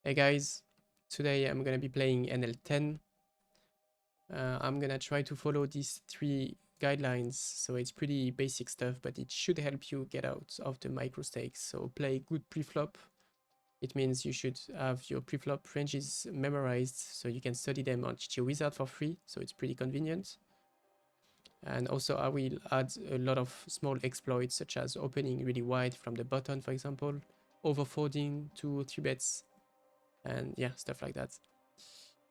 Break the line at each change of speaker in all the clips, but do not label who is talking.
Hey guys, today I'm gonna be playing NL10. I'm gonna try to follow these 3 guidelines, so it's pretty basic stuff, but it should help you get out of the micro stakes. So play good preflop. It means you should have your preflop ranges memorized so you can study them on GTO Wizard for free, so it's pretty convenient. And also I will add a lot of small exploits such as opening really wide from the button, for example, overfolding 2 or 3 bets, and yeah, stuff like that.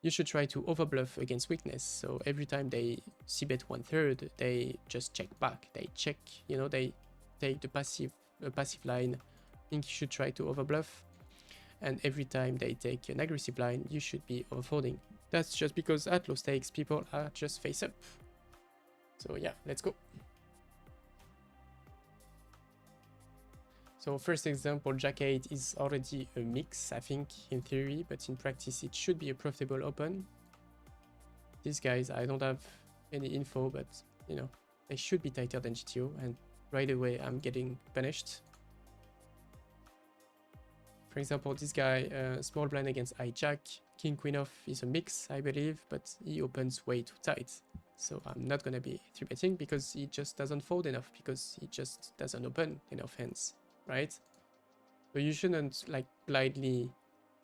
You should try to overbluff against weakness. So every time they c-bet 1/3, they just check back. They check, they take the passive line. I think you should try to overbluff. And every time they take an aggressive line, you should be overfolding. That's just because at low stakes, people are just face up. So yeah, let's go. So first example, Jack 8 is already a mix, I think, in theory, but in practice it should be a profitable open. These guys, I don't have any info, but they should be tighter than GTO, and right away I'm getting punished. For example, this guy, small blind against hijack, king queen off is a mix, I believe, but he opens way too tight. So I'm not gonna be 3-betting because he just doesn't fold enough, because he just doesn't open enough hands, right? So you shouldn't like blindly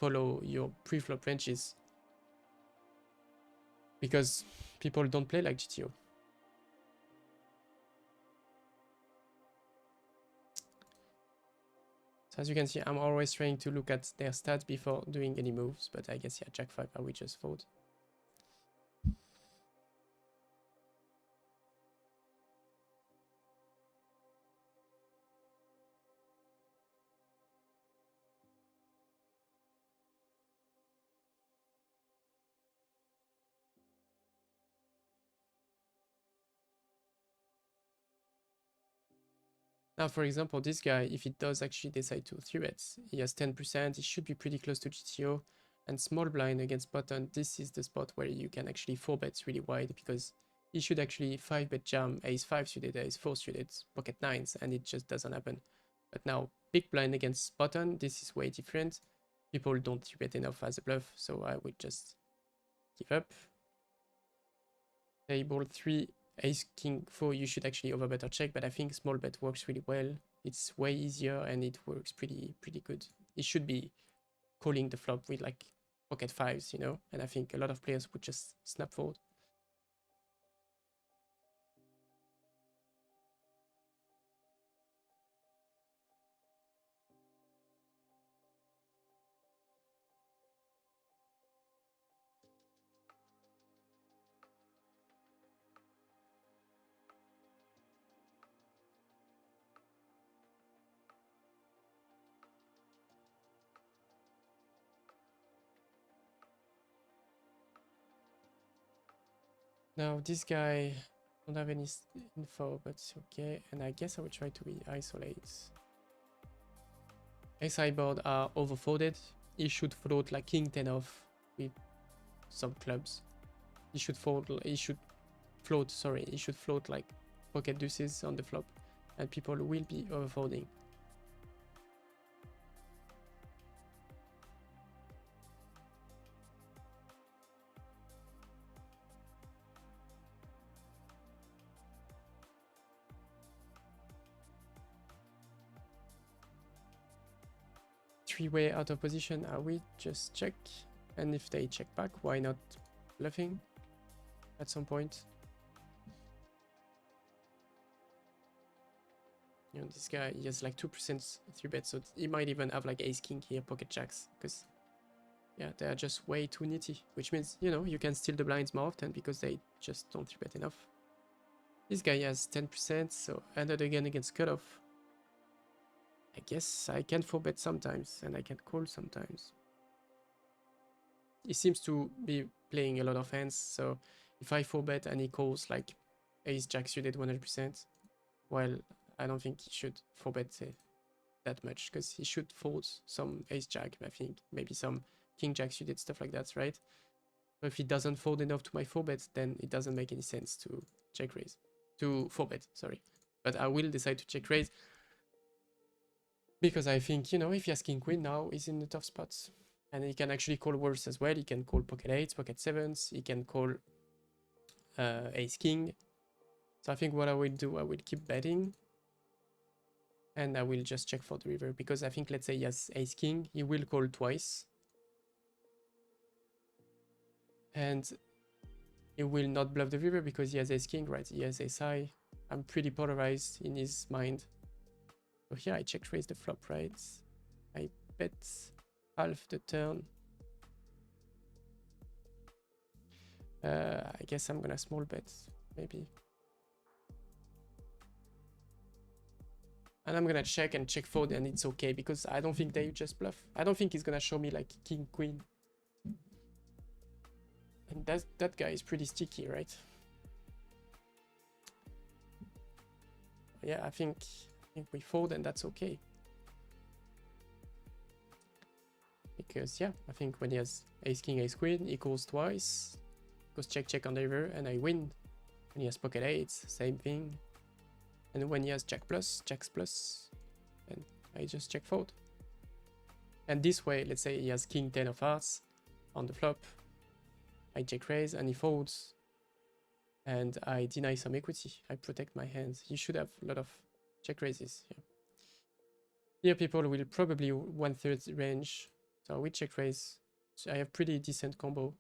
follow your pre-flop ranges, because people don't play like GTO. So as you can see, I'm always trying to look at their stats before doing any moves, but I guess, yeah, Jack 5, I will just fold. Now, for example, this guy, if he does actually decide to 3-bet, he has 10%, he should be pretty close to GTO, and small blind against button, this is the spot where you can actually 4-bet really wide, because he should actually 5-bet jam ace-5 suited, ace-4 suited, pocket 9s, and it just doesn't happen. But now, big blind against button, this is way different. People don't 3-bet enough as a bluff, so I would just give up. Table 3, ace king 4, you should actually overbet or check, but I think small bet works really well. It's way easier and it works pretty good. It should be calling the flop with like pocket 5s, and I think a lot of players would just snap fold. Now this guy don't have any info, but it's okay, and I guess I will try to isolate. Ace-high board are overfolded. He should float like king 10 off with some clubs. He should float like pocket deuces on the flop, and people will be overfolding. Three-way out of position, I will just check, and if they check back, why not bluffing at some point? This guy, he has like 2% 3-bet, so he might even have like ace-king here, pocket jacks, because yeah, they are just way too nitty, which means, you can steal the blinds more often because they just don't 3-bet enough. This guy has 10%, so ended again against cutoff. I guess I can 4-bet sometimes, and I can call sometimes. He seems to be playing a lot of hands, so if I 4-bet and he calls like ace-jack suited 100%, well, I don't think he should 4-bet that much, because he should fold some ace-jack, I think, maybe some king-jack suited, stuff like that, right? But if he doesn't fold enough to my 4-bet, then it doesn't make any sense to check raise. To 4-bet, sorry. But I will decide to check raise, because I think, if he has king queen now, he's in a tough spot. And he can actually call worse as well. He can call pocket 8s, pocket 7s. He can call ace king. So I think what I will do, I will keep betting. And I will just check for the river. Because I think, let's say he has ace king. He will call twice. And he will not bluff the river because he has ace king, right? He has ace high. I'm pretty polarized in his mind. So here I check raise the flop, right? I bet half the turn. I guess I'm gonna small bet, maybe. And I'm gonna check and check fold, and it's okay because I don't think they just bluff. I don't think he's gonna show me like king, queen. And that guy is pretty sticky, right? Yeah, I think we fold, and that's okay. Because yeah, I think when he has ace king, ace queen, he calls twice. Goes check check on the river, and I win. When he has pocket eights, same thing. And when he has jack plus, jacks plus, and I just check fold. And this way, let's say he has king 10 of hearts on the flop. I check raise and he folds. And I deny some equity. I protect my hands. He should have a lot of check raises. Yeah. Here people will probably 1/3 range. So we check raise. So I have pretty decent combo.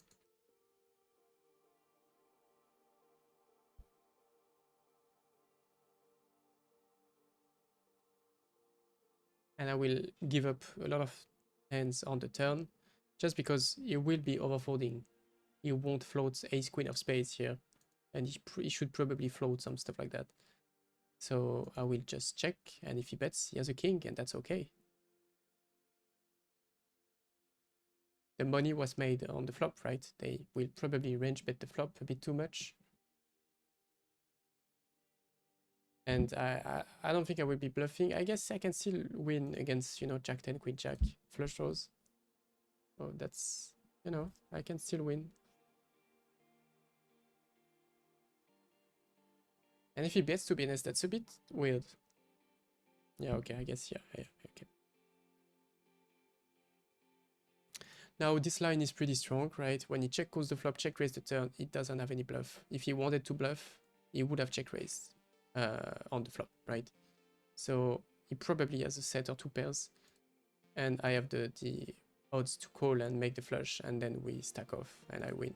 And I will give up a lot of hands on the turn. Just because he will be overfolding. He won't float ace queen of spades here. And he should probably float some stuff like that. So I will just check. And if he bets, he has a king. And that's okay. The money was made on the flop, right? They will probably range bet the flop a bit too much. And I don't think I will be bluffing. I guess I can still win against, you know, jack 10, queen jack, flush draws. So that's, you know, I can still win. And if he bets, to be honest, that's a bit weird. Yeah, okay, I guess, yeah, okay. Now, this line is pretty strong, right? When he check calls the flop, check raise the turn, it doesn't have any bluff. If he wanted to bluff, he would have check raised on the flop, right? So he probably has a set or two pairs. And I have the odds to call and make the flush, and then we stack off, and I win.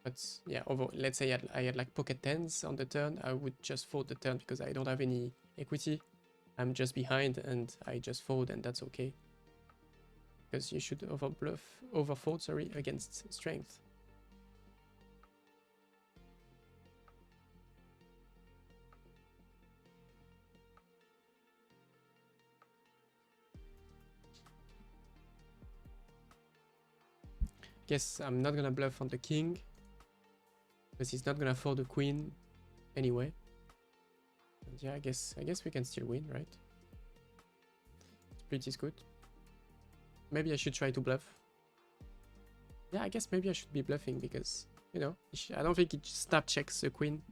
But yeah, let's say I had like pocket tens on the turn, I would just fold the turn because I don't have any equity. I'm just behind, and I just fold, and that's okay. Because you should overfold, sorry, against strength. Guess I'm not gonna bluff on the king, because he's not gonna fold the queen anyway. And yeah, I guess we can still win, right? Split is good. Maybe I should try to bluff. Yeah, I guess maybe I should be bluffing because, you know, I don't think he snap checks the queen.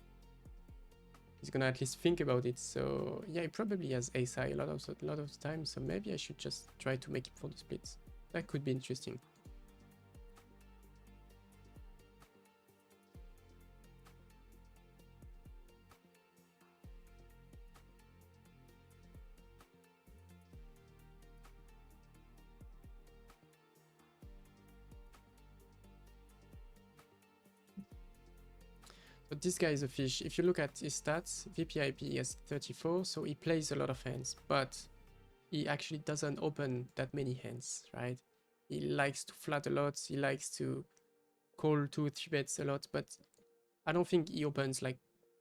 He's gonna at least think about it. So yeah, he probably has ace high a lot of the time. So maybe I should just try to make it for the splits. That could be interesting. But this guy is a fish. If you look at his stats, VPIP has 34, so he plays a lot of hands, but he actually doesn't open that many hands, right? He likes to flat a lot, he likes to call 2-3 bets a lot, but I don't think he opens like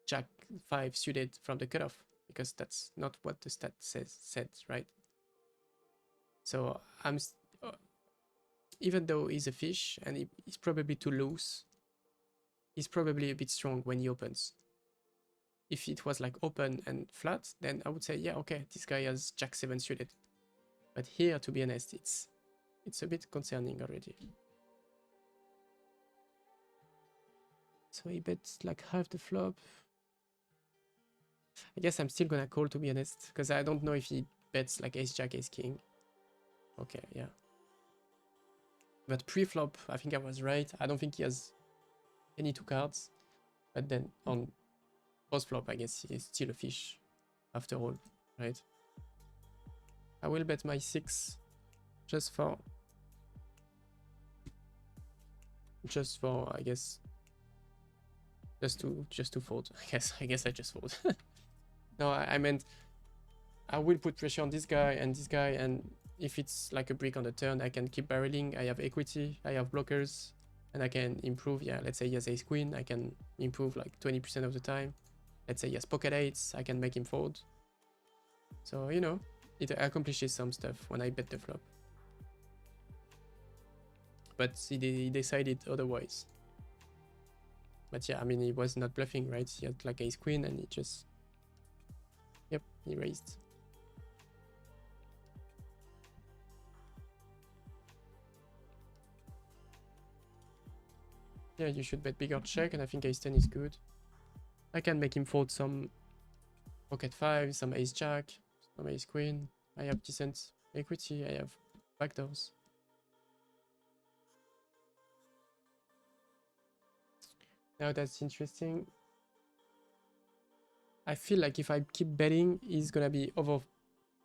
Jack 5 suited from the cutoff, because that's not what the stat said, right? So even though he's a fish and he's probably too loose, he's probably a bit strong when he opens. If it was like open and flat, then I would say, yeah, okay, this guy has Jack 7 suited. But here, to be honest, it's a bit concerning already. So he bets like half the flop. I guess I'm still gonna call, to be honest, because I don't know if he bets like ace jack, ace king. Okay, yeah. But pre-flop, I think I was right. I don't think he has any 2 cards. But then on post-flop, I guess he's still a fish after all, right? I will bet my 6 just for, I guess, just to fold. I guess I just fold. No, I meant I will put pressure on this guy, and if it's like a brick on the turn, I can keep barreling. I have equity, I have blockers, and I can improve. Yeah, let's say he has ace queen, I can improve like 20% of the time. Let's say he has pocket eights, I can make him fold. So, you know, it accomplishes some stuff when I bet the flop. But he decided otherwise. But yeah, I mean, he was not bluffing, right? He had like ace queen, and he just... Yep, he raised. Yeah, you should bet bigger check, and I think ace 10 is good. I can make him fold some pocket 5, some ace jack, some ace queen. I have decent equity, I have backdoors. Now that's interesting. I feel like if I keep betting, he's gonna be over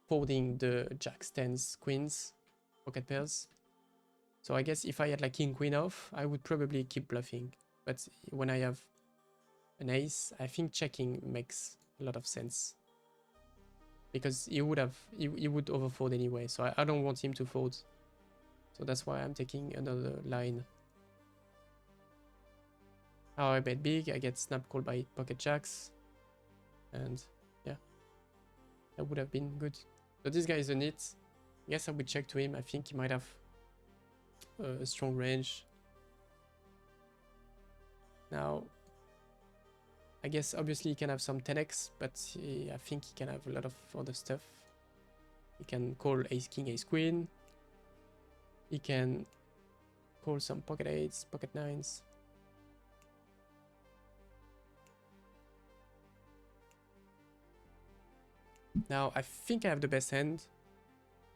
folding the jacks, tens, queens, pocket pairs. So I guess if I had like king, queen off, I would probably keep bluffing. But when I have an ace, I think checking makes a lot of sense. Because he would overfold anyway, so I don't want him to fold. So that's why I'm taking another line. How I bet big, I get snap called by pocket jacks. And yeah, that would have been good. So this guy is a nit. Yes, I would check to him. I think he might have a strong range. Now, I guess obviously he can have some 10x, but I think he can have a lot of other stuff. He can call ace king, ace queen. He can call some pocket eights, pocket nines. Now, I think I have the best hand,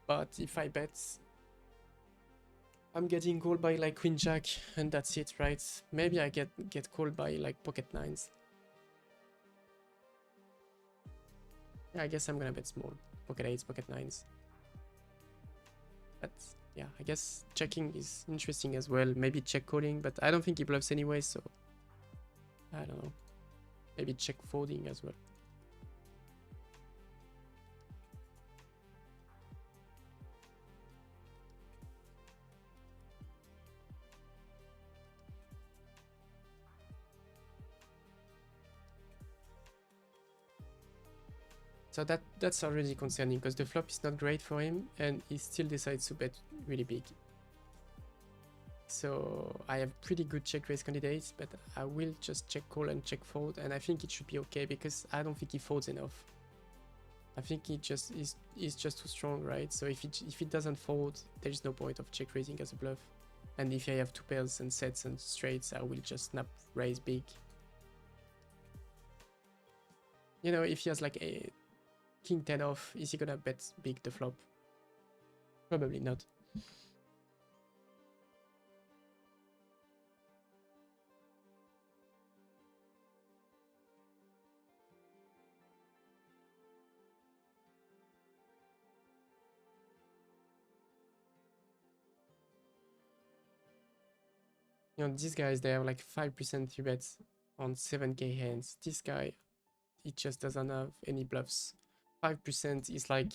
but if I bet, I'm getting called by like queen jack, and that's it, right? Maybe I get called by like pocket nines. Yeah, I guess I'm gonna bet small. Pocket eights, pocket nines. But yeah, I guess checking is interesting as well. Maybe check calling, but I don't think he bluffs anyway, so I don't know. Maybe check folding as well. So that's already concerning because the flop is not great for him and he still decides to bet really big. So I have pretty good check raise candidates, but I will just check call and check fold, and I think it should be okay because I don't think he folds enough. I think he just is just too strong, right? So if it doesn't fold, there is no point of check raising as a bluff. And if I have two pairs and sets and straights, I will just snap raise big. You know, if he has like a king 10 off, is he gonna bet big the flop? Probably not. You know, these guys, they have like 5% free bets on 7k hands. This guy, he just doesn't have any bluffs. 5% is like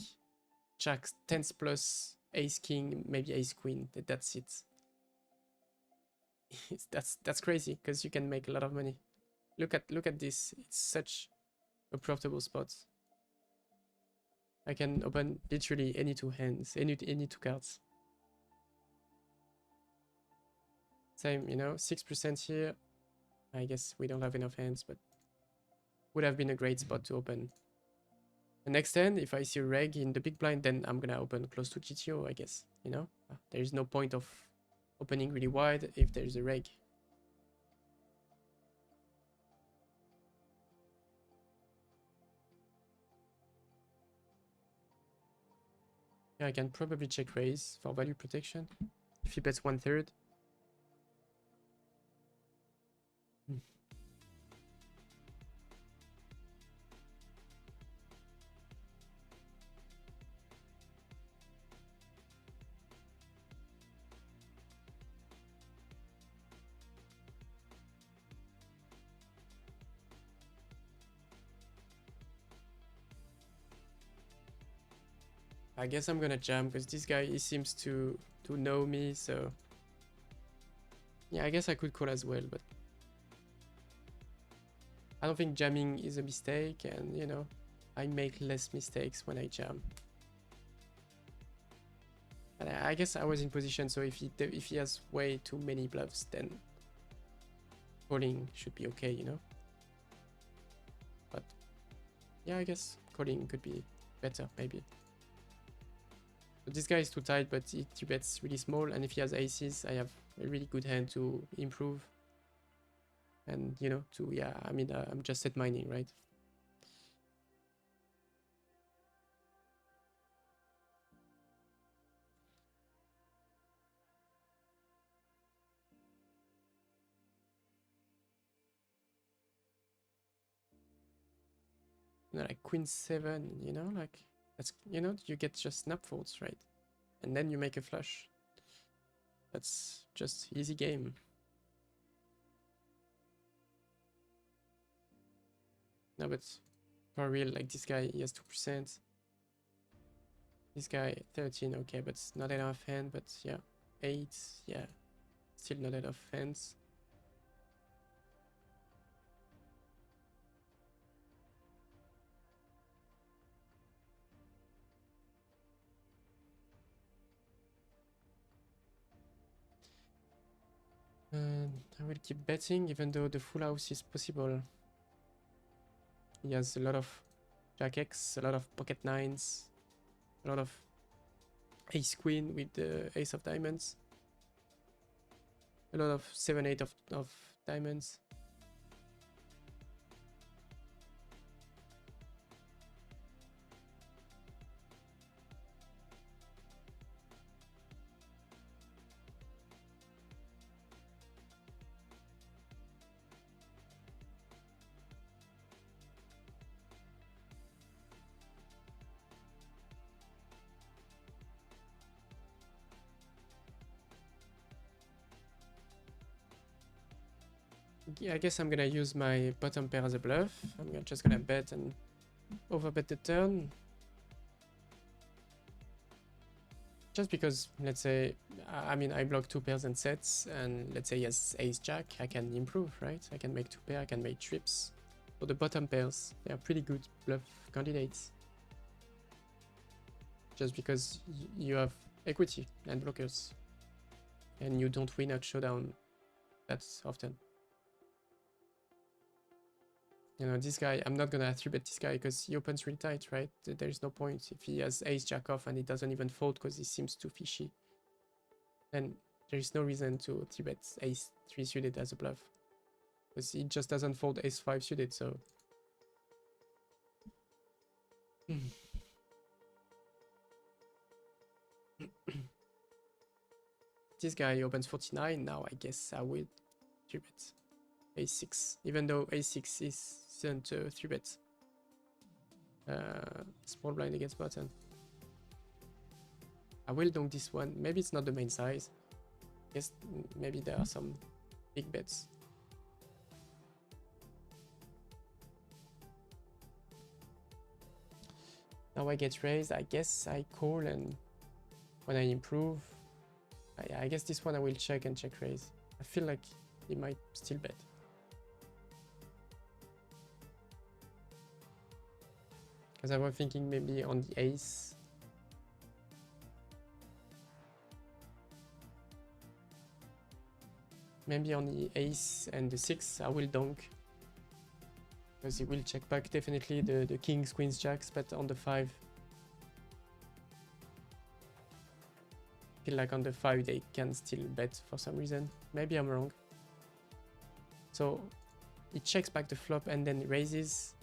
jacks, 10s plus, ace king, maybe ace queen. That's it. That's crazy because you can make a lot of money. Look at this. It's such a profitable spot. I can open literally any two hands, any two cards. Same, you know, 6% here. I guess we don't have enough hands, but would have been a great spot to open. The next hand, if I see a reg in the big blind, then I'm gonna open close to GTO, I guess, you know? There's no point of opening really wide if there's a reg. Yeah, I can probably check raise for value protection. If he bets 1/3. I guess I'm gonna jam because this guy, he seems to know me, so yeah, I guess I could call as well, but I don't think jamming is a mistake, and you know, I make less mistakes when I jam. And I guess I was in position, so if he has way too many bluffs, then calling should be okay, you know. But yeah, I guess calling could be better, maybe. So this guy is too tight, but he bets really small, and if he has aces, I have a really good hand to improve. And you know, to yeah, I mean, I'm just set mining, right? You know, like queen 7, you know, like that's, you know, you get just snap folds, right? And then you make a flush. That's just easy game. No, but for real, like this guy, he has 2%. This guy 13, okay, but it's not enough hand. But yeah, 8, yeah, still not enough hands. I will keep betting, even though the full house is possible. He has a lot of Jack X, a lot of pocket nines, a lot of ace queen with the ace of diamonds, a lot of 7-8 of diamonds. Yeah, I guess I'm gonna use my bottom pair as a bluff. Just gonna bet and overbet the turn. Just because, let's say, I mean, I block 2 pairs and sets, and let's say he has ace jack, I can improve, right? I can make 2 pair, I can make trips. So the bottom pairs, they are pretty good bluff candidates. Just because you have equity and blockers, and you don't win at showdown that often. You know, this guy, I'm not gonna 3-bet this guy because he opens really tight, right? There's no point. If he has ace jack off and he doesn't even fold because he seems too fishy, then there is no reason to 3-bet ace 3 suited as a bluff. Because he just doesn't fold ace 5 suited, so... This guy opens 49, now I guess I will 3-bet ace 6, even though ace 6 isn't 3-bet. Small blind against button. I will donk this one. Maybe it's not the main size. Yes, maybe there are some big bets. Now I get raised. I guess I call, and when I improve, I guess this one I will check and check raise. I feel like he might still bet. Because I was thinking maybe on the ace. Maybe on the ace and the 6, I will donk. Because he will check back definitely the kings, queens, jacks, but on the 5. I feel like on the 5 they can still bet for some reason. Maybe I'm wrong. So he checks back the flop and then raises.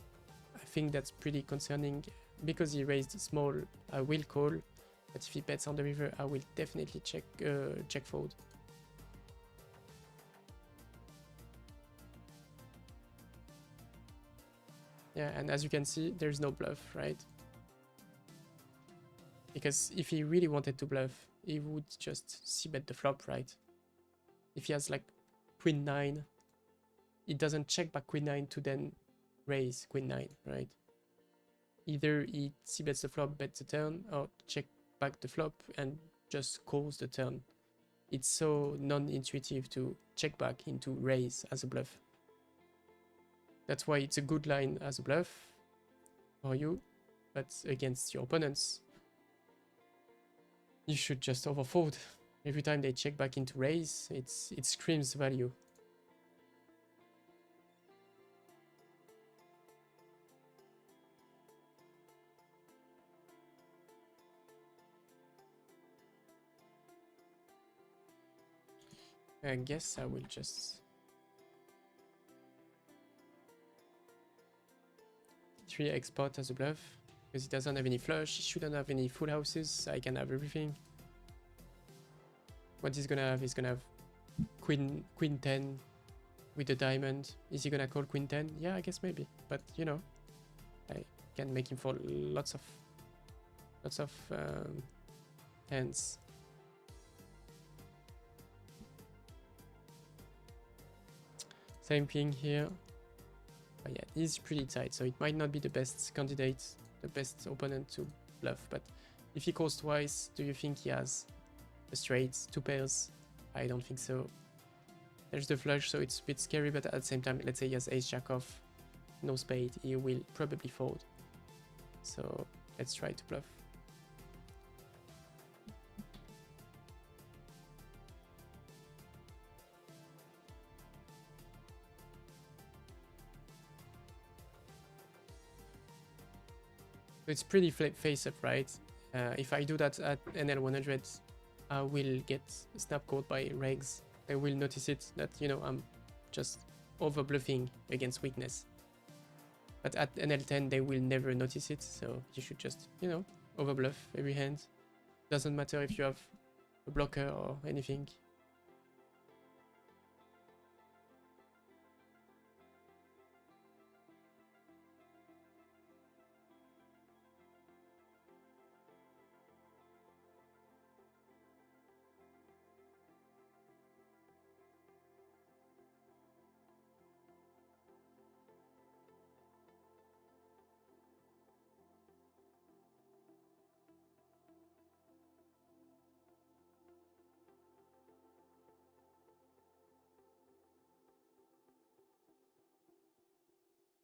I think that's pretty concerning. Because he raised small, I will call. But if he bets on the river, I will definitely check fold. Yeah, and as you can see, there's no bluff, right? Because if he really wanted to bluff, he would just c-bet the flop, right? If he has like queen 9, it doesn't check back queen 9 to then raise queen 9, right? Either he c-bets the flop, bets the turn, or check back the flop and just calls the turn. It's so non-intuitive to check back into raise as a bluff. That's why it's a good line as a bluff for you, but against your opponents, you should just overfold. Every time they check back into raise, it screams value. I guess I will just 3x pot as a bluff, because he doesn't have any flush, he shouldn't have any full houses, I can have everything. What he's gonna have is gonna have queen 10 with the diamond. Is he gonna call queen 10? Yeah, I guess maybe, but you know, I can make him fold lots of hands. Same thing here. But yeah, he's pretty tight, so it might not be the best candidate, the best opponent to bluff. But if he calls twice, do you think he has a straight, 2 pairs? I don't think so. There's the flush, so it's a bit scary, but at the same time, let's say he has ace jack off, no spade, he will probably fold. So let's try to bluff. So it's pretty face up, right? If I do that at NL100, I will get snap called by regs. They will notice it that, you know, I'm just over bluffing against weakness. But at NL10, they will never notice it, so you should just, you know, over bluff every hand. Doesn't matter if you have a blocker or anything.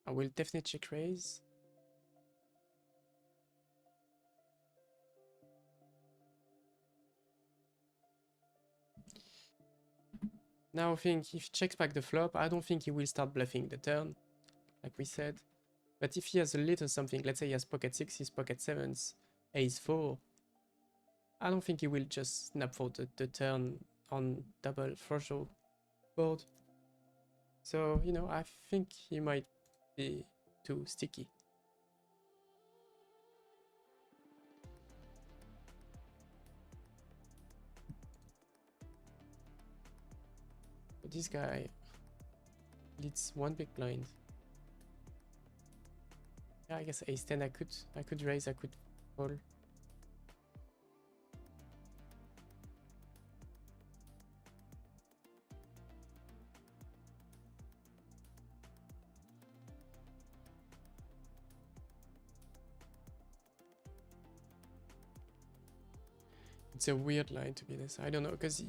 I will definitely check raise. Now I think if he checks back the flop, I don't think he will start bluffing the turn, like we said. But if he has a little something, let's say he has pocket 6s, pocket 7s, ace 4, I don't think he will just snap fold the turn on double threshold board. So, you know, I think he might be too sticky. But this guy leads one big blind. Yeah, I guess ace 10 I could raise, I could fold. It's a weird line to be honest. I don't know, because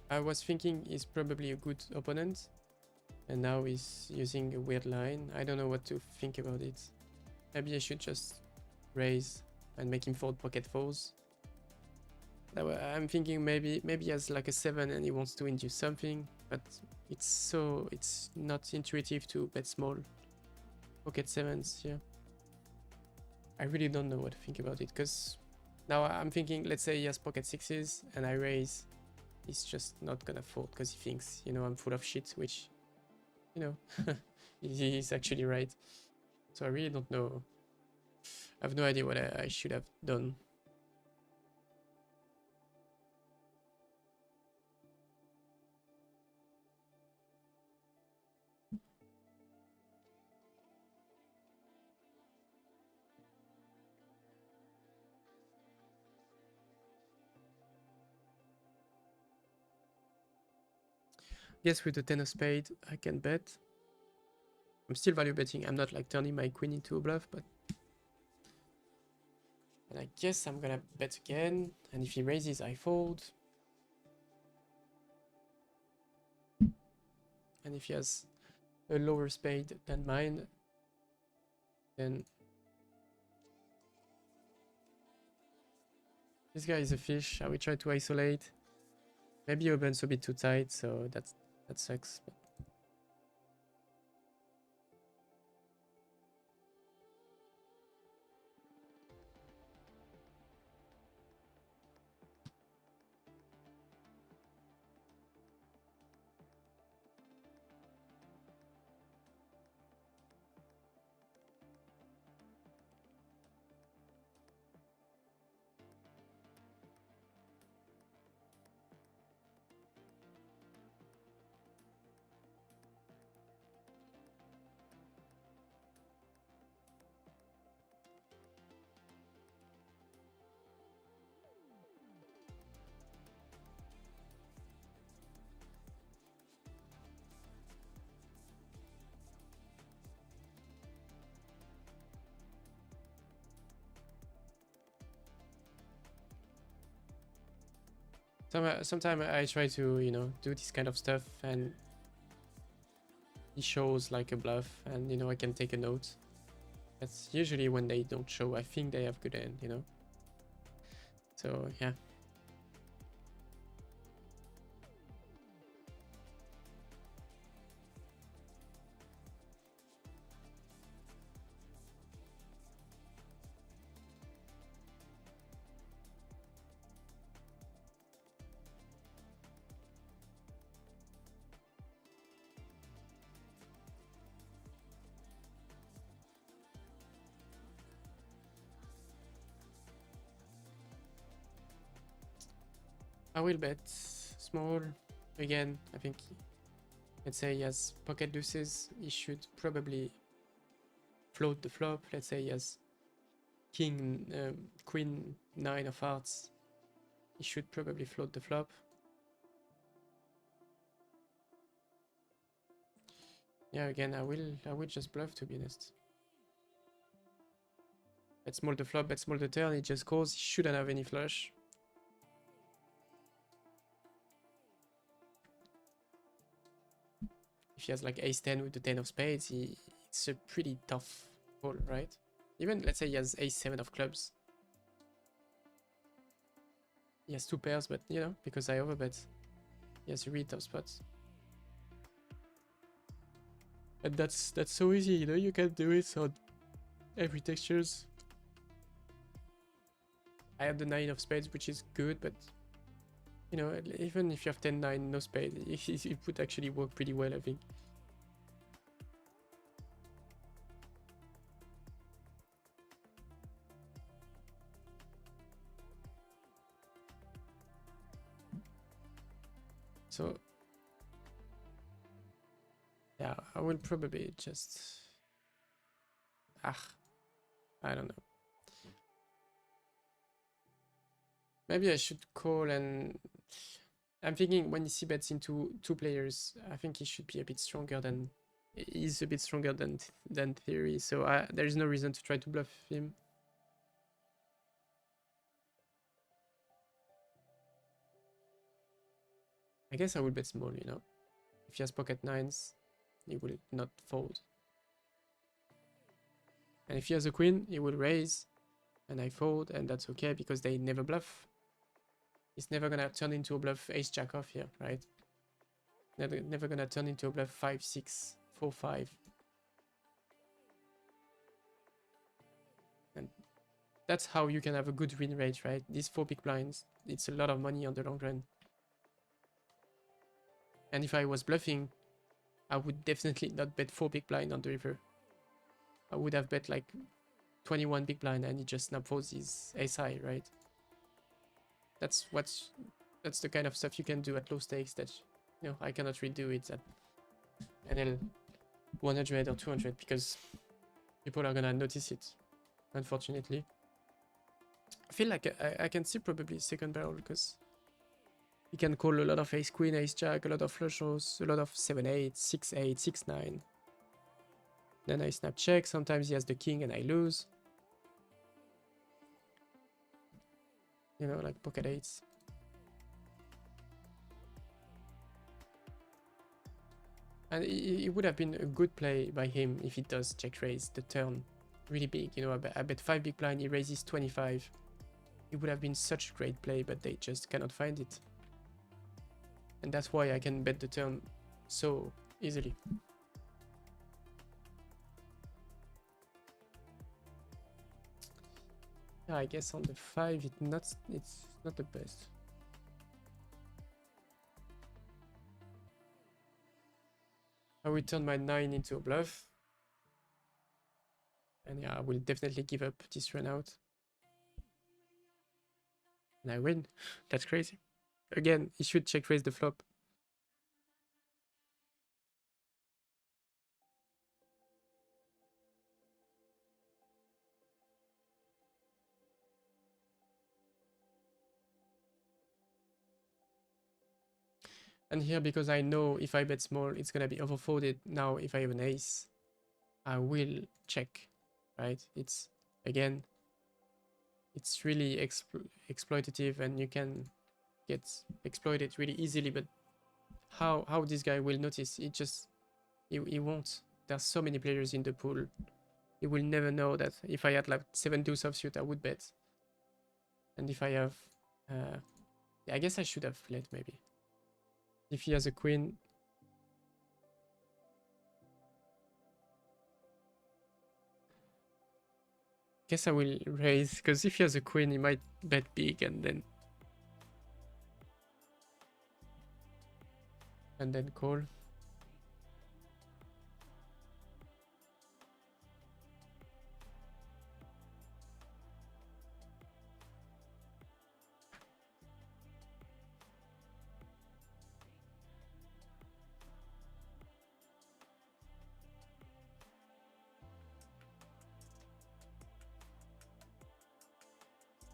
I was thinking he's probably a good opponent, and now he's using a weird line. I don't know what to think about it. Maybe I should just raise and make him fold pocket 4s. I'm thinking maybe he has like a 7 and he wants to induce something, but it's not intuitive to bet small pocket 7s here. I really don't know what to think about it, because now I'm thinking, let's say he has pocket 6s and I raise, he's just not gonna fold because he thinks, you know, I'm full of shit, which, you know, he's actually right. So I really don't know. I have no idea what I should have done. Guess with the 10 of spade, I can bet. I'm still value betting. I'm not like turning my queen into a bluff, but... And I guess I'm gonna bet again. And if he raises, I fold. And if he has a lower spade than mine, then... This guy is a fish. I will try to isolate. Maybe he opens a bit too tight, so that sucks. But sometimes I try to, you know, do this kind of stuff, and he shows like a bluff, and you know, I can take a note. That's usually when they don't show. I think they have good end, you know. So yeah. I will bet small again. I think, let's say he has pocket deuces, he should probably float the flop. Let's say he has king, queen, 9 of hearts, he should probably float the flop. Yeah, again, I will just bluff, to be honest. Bet small the flop, bet small the turn, he just calls, he shouldn't have any flush. If he has like ace-10 with the 10 of spades, it's a pretty tough call, right? Even, let's say he has ace-7 of clubs. He has 2 pairs, but, you know, because I overbet, he has a really tough spot. And that's so easy, you know, you can do it on every textures. I have the 9 of spades, which is good, but, you know, even if you have 10-9, no spade, it would actually work pretty well, I think. So, yeah, I will probably just... I don't know. Maybe I should call, and... I'm thinking when he bets into 2 players, I think he should be a bit stronger than... He's a bit stronger than theory, so there is no reason to try to bluff him. I guess I will bet small, you know. If he has pocket 9s, he will not fold. And if he has a queen, he will raise, and I fold, and that's okay because they never bluff. He's never gonna turn into a bluff ace-jack off here, right? Never gonna turn into a bluff 5-6, 4-5. And that's how you can have a good win rate, right? These 4 big blinds, it's a lot of money on the long run. And if I was bluffing, I would definitely not bet 4 big blind on the river. I would have bet like 21 big blind, and he just snap folds his ace high, right? That's the kind of stuff you can do at low stakes that, you know, I cannot really do it at NL 100 or 200 because people are gonna notice it, unfortunately. I feel like I can see probably second barrel because You can call a lot of ace queen, ace jack, a lot of flush draws, a lot of 7-8, 6-8, 6-9. Then I snap check. Sometimes he has the king and I lose. You know, like pocket eights. And it would have been a good play by him if he does check raise the turn really big. You know, I bet 5 big blind, he raises 25. It would have been such a great play, but they just cannot find it. And that's why I can bet the turn so easily. Yeah, I guess on the 5 it's not the best. I will turn my 9 into a bluff. And yeah, I will definitely give up this run out. And I win. That's crazy. Again, he should check raise the flop. And here, because I know if I bet small, it's gonna be overfolded. Now, if I have an ace, I will check, right? It's, again, it's really exploitative and you can get exploited really easily, but how this guy will notice? He won't. There's so many players in the pool. He will never know that if I had like 7 deuce offsuit, I would bet. And if I have, yeah, I guess I should have let maybe. If he has a queen, guess I will raise, because if he has a queen, he might bet big and then call.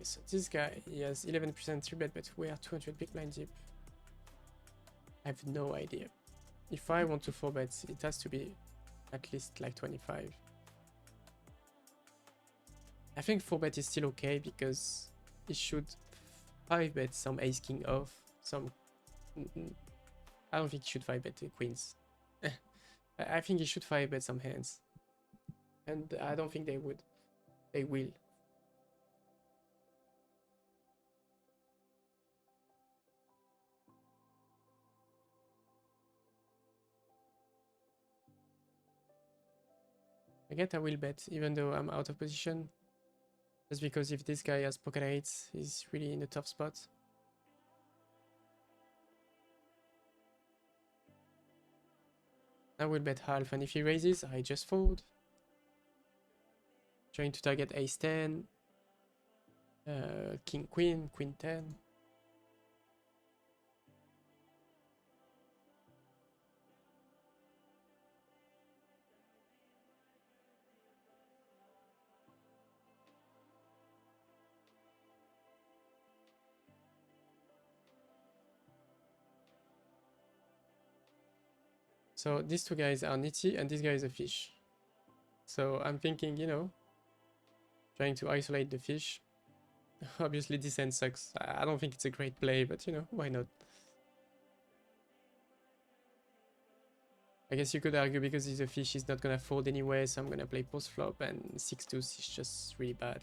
So this guy, he has 11% 3-bet, but we are 200 big blind deep. I have no idea. If I want to 4-bet, it has to be at least like 25. I think 4-bet is still okay because he should 5-bet some ace king off, some... I don't think he should 5-bet the queens. I think he should 5-bet some hands. And I don't think they would. They will. I guess I will bet, even though I'm out of position. Just because if this guy has pocket eights, he's really in a tough spot. I will bet half, and if he raises, I just fold. Trying to target ace 10, king queen, queen 10. So these two guys are nitty, and this guy is a fish. So I'm thinking, you know, trying to isolate the fish. Obviously this hand sucks. I don't think it's a great play, but you know, why not? I guess you could argue because he's a fish, he's not gonna fold anyway, so I'm gonna play post flop, and 6 deuce is just really bad.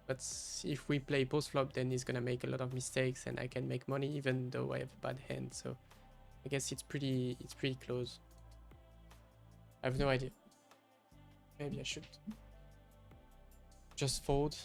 But if we play post flop, then he's gonna make a lot of mistakes, and I can make money even though I have a bad hand. So I guess it's pretty close. I have no idea. Maybe I should just fold.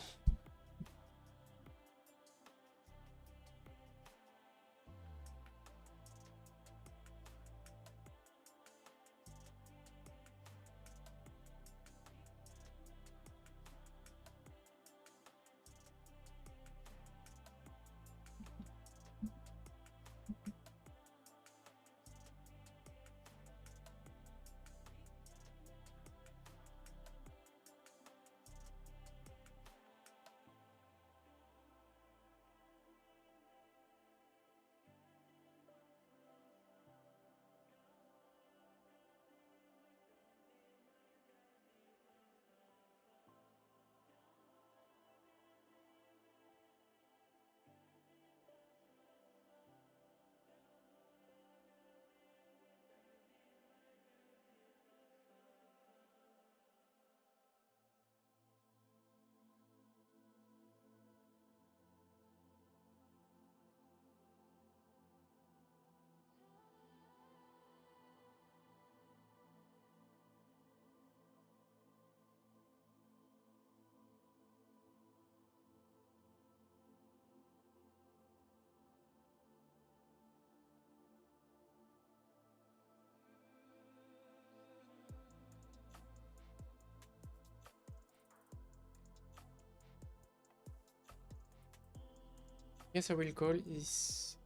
Guess I will call. Is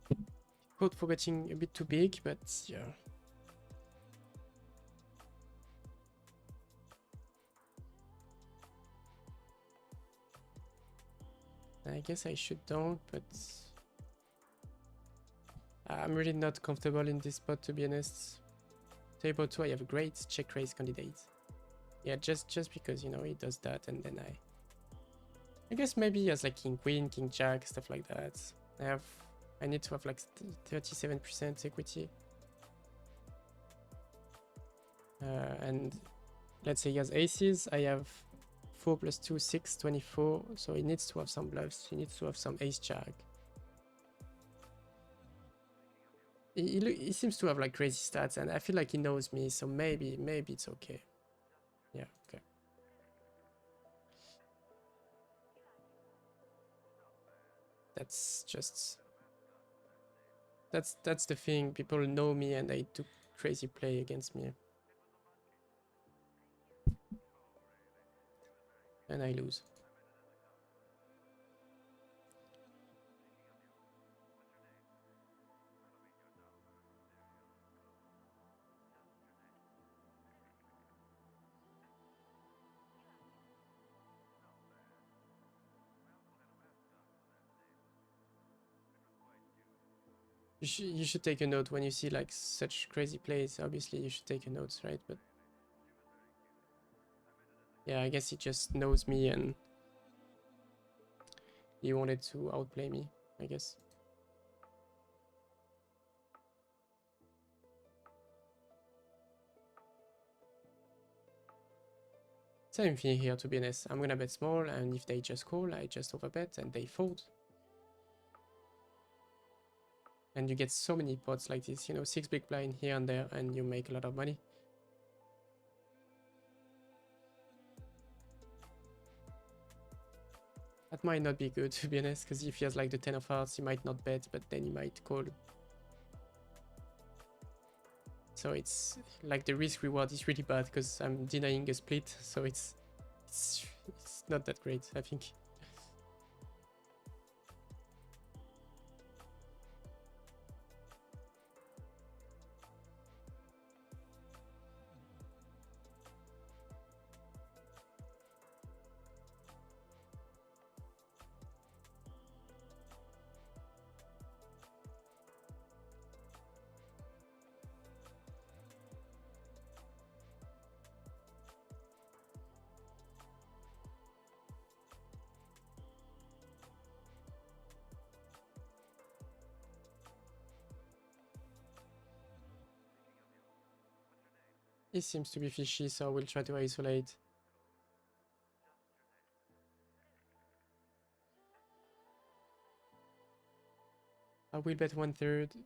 code for betting a bit too big, but yeah. I guess I should don't, but I'm really not comfortable in this spot, to be honest. Table 2, I have a great check raise candidate. Yeah, just because, you know, he does that, and then I guess maybe he has like king queen, king jack, stuff like that. I need to have like 37% equity. And let's say he has aces, I have 4 plus 2, 6, 24, so he needs to have some bluffs, he needs to have some ace jack. He seems to have like crazy stats, and I feel like he knows me, so maybe it's okay. Yeah, okay. That's just that's the thing. People know me, and they do crazy play against me, and I lose. You should take a note when you see like such crazy plays. Obviously, you should take a note, right? But yeah, I guess he just knows me, and he wanted to outplay me, I guess. Same thing here, to be honest. I'm gonna bet small, and if they just call, I just overbet, and they fold. And you get so many pots like this, you know, 6 big blind here and there, and you make a lot of money. That might not be good, to be honest, because if he has like the 10 of hearts, he might not bet, but then he might call. So it's like the risk reward is really bad because I'm denying a split, so it's not that great, I think. He seems to be fishy, so we'll try to isolate. I will bet 1/3.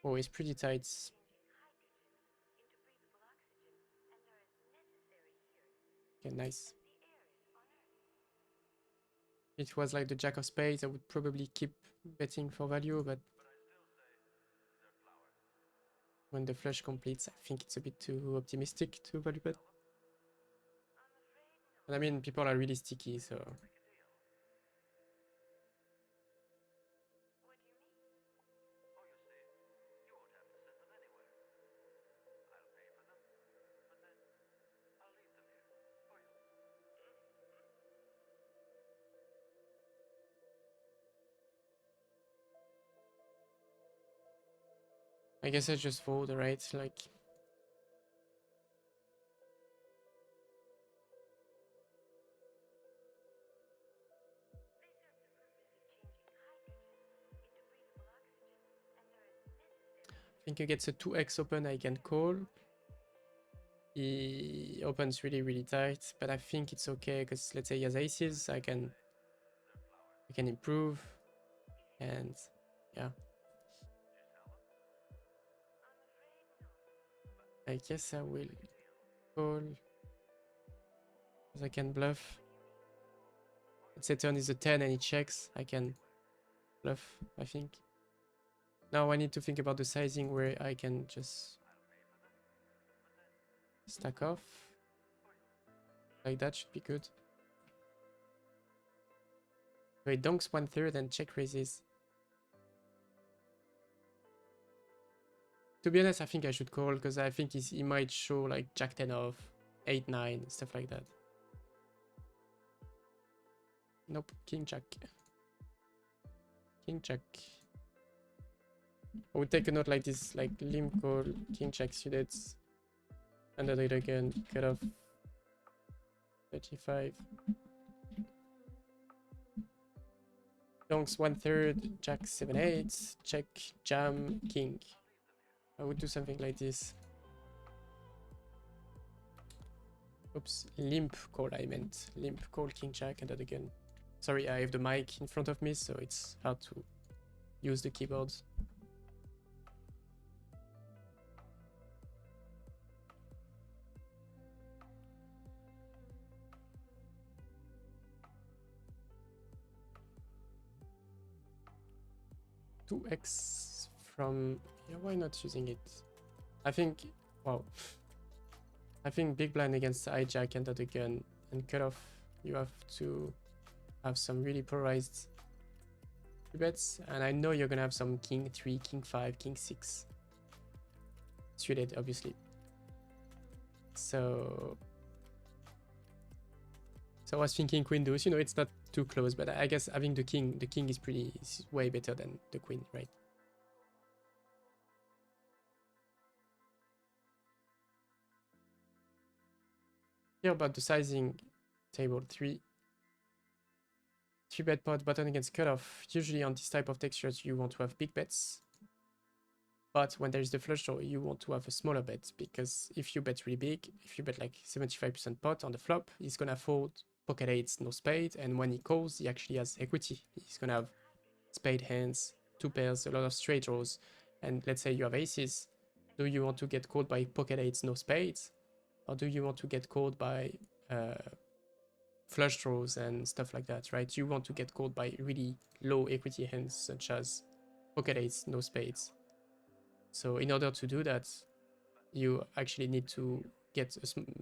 Oh, it's pretty tight. Okay, nice. It was like the jack of spades. I would probably keep betting for value, but when the flush completes, I think it's a bit too optimistic to value bet. And I mean, people are really sticky, so I guess I just fold, right? Like, I think he gets a 2x open, I can call. He opens really tight, but I think it's okay because let's say he has aces, I can improve, and yeah. I guess I will call because I can bluff. Let's say turn is a 10 and he checks, I can bluff, I think. Now I need to think about the sizing where I can just stack off. Like that should be good. Wait, donks 1/3 and check raises. To be honest, I think I should call because I think he might show like Jack 10 off, 8, 9, stuff like that. Nope, King Jack. King Jack. I would take a note like this, like limp call, King Jack suited, under it again, cut off 35. Donks 1/3, Jack 7, 8, check, jam, King. I would do something like this. Oops, limp call I meant. Limp call, King Jack, and that again. Sorry, I have the mic in front of me, so it's hard to use the keyboard. Two X from... Yeah, why not using it? I think... Wow. I think big blind against hijack and the gun and cut off. You have to have some really polarized bets, and I know you're gonna have some king 3, king 5, king 6 suited, obviously. So I was thinking queen deuce. You know, it's not too close, but I guess having the king is way better than the queen, right? Here about the sizing table 3 bet pot button against cutoff. Usually on this type of textures you want to have big bets, but when there's the flush draw you want to have a smaller bet, because if you bet really big, if you bet like 75% pot on the flop, he's gonna fold pocket eights, no spade, and when he calls he actually has equity. He's gonna have spade hands, 2 pairs, a lot of straight draws, and let's say you have aces. Do you want to get called by pocket eights, no spades, or do you want to get called by flush draws and stuff like that, right? You want to get called by really low equity hands such as pocket eights, no spades. So in order to do that, you actually need to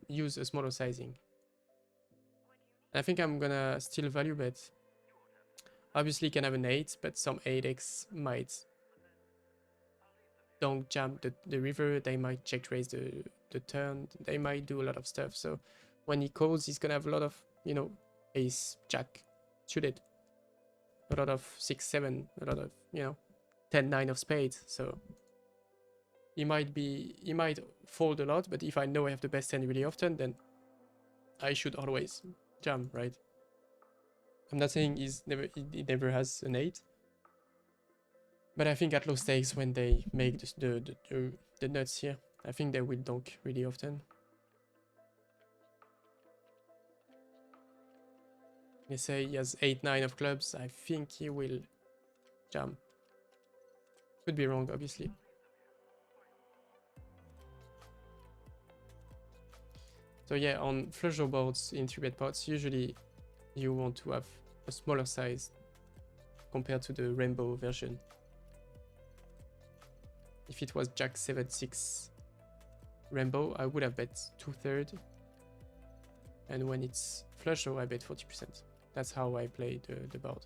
use a smaller sizing. I think I'm gonna still value bet. Obviously you can have an 8, but some 8x might don't jump the river, they might check raise the turn, they might do a lot of stuff. So when he calls, he's gonna have a lot of, you know, ace, jack, suited, a lot of 6, 7, a lot of, you know, 10, 9 of spades. So he might fold a lot, but if I know I have the best hand really often, then I should always jam, right? I'm not saying he never has an 8, but I think at low stakes when they make the nuts here, I think they will donk really often. Let's say he has 8, 9 of clubs, I think he will jam. Could be wrong, obviously. So yeah, on flush draw boards in 3-bet pots, usually you want to have a smaller size compared to the rainbow version. If it was Jack 7, 6 rainbow, I would have bet 2/3. And when it's flush draw, I bet 40%. That's how I play the board.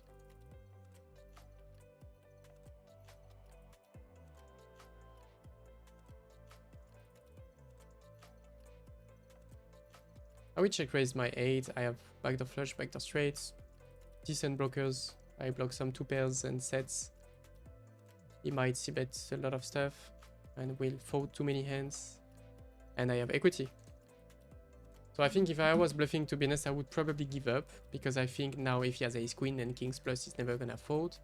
I will check raise my 8. I have backdoor flush, backdoor straights, decent blockers. I block some 2 pairs and sets. He might c-bet a lot of stuff and will fold too many hands. And I have equity. So I think if I was bluffing, to be honest, I would probably give up, because I think now if he has ace queen and kings plus, he's never gonna fold,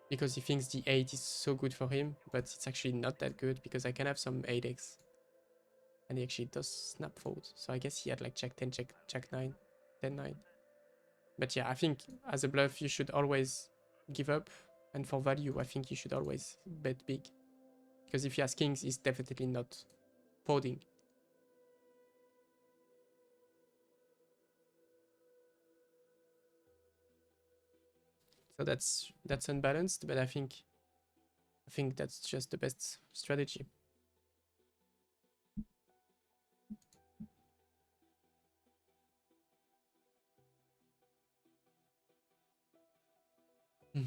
because he thinks the 8 is so good for him, but it's actually not that good, because I can have some 8x and he actually does snap fold. So I guess he had like jack 10, jack 9, 10, 9. But yeah, I think as a bluff you should always give up, and for value I think you should always bet big, because if he has kings he's definitely not folding. So that's unbalanced, but I think I think that's just the best strategy. Hmm.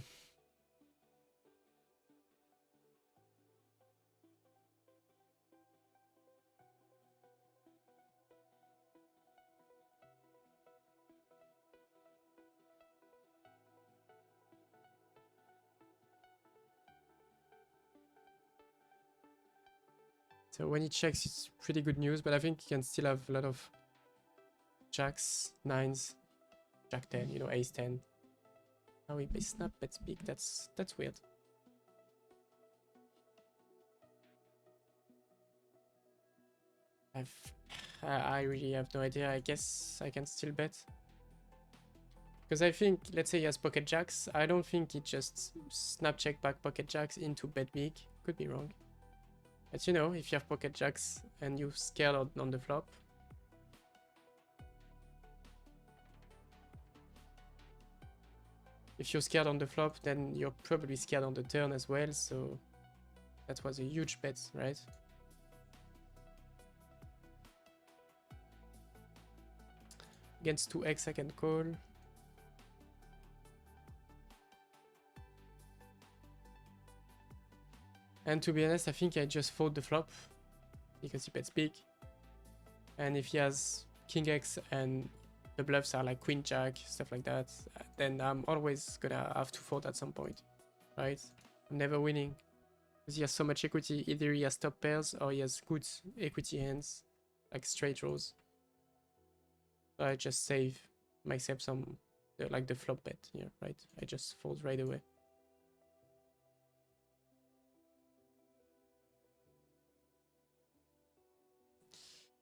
So when he checks, it's pretty good news, but I think he can still have a lot of jacks, nines, jack 10, you know, ace 10. Oh, he plays snap, bets big. That's weird. I really have no idea. I guess I can still bet. Because I think, let's say he has pocket jacks. I don't think he just snap check back pocket jacks into bet big. Could be wrong. But you know, if you have pocket jacks and you're scared on the flop. If you're scared on the flop, then you're probably scared on the turn as well. So that was a huge bet, right? Against 2x I can call. And to be honest, I think I just fold the flop because he bets big. And if he has king x and the bluffs are like queen jack, stuff like that, then I'm always gonna have to fold at some point, right? I'm never winning because he has so much equity. Either he has top pairs or he has good equity hands, like straight draws. So I just save myself some, like the flop bet here, right? I just fold right away.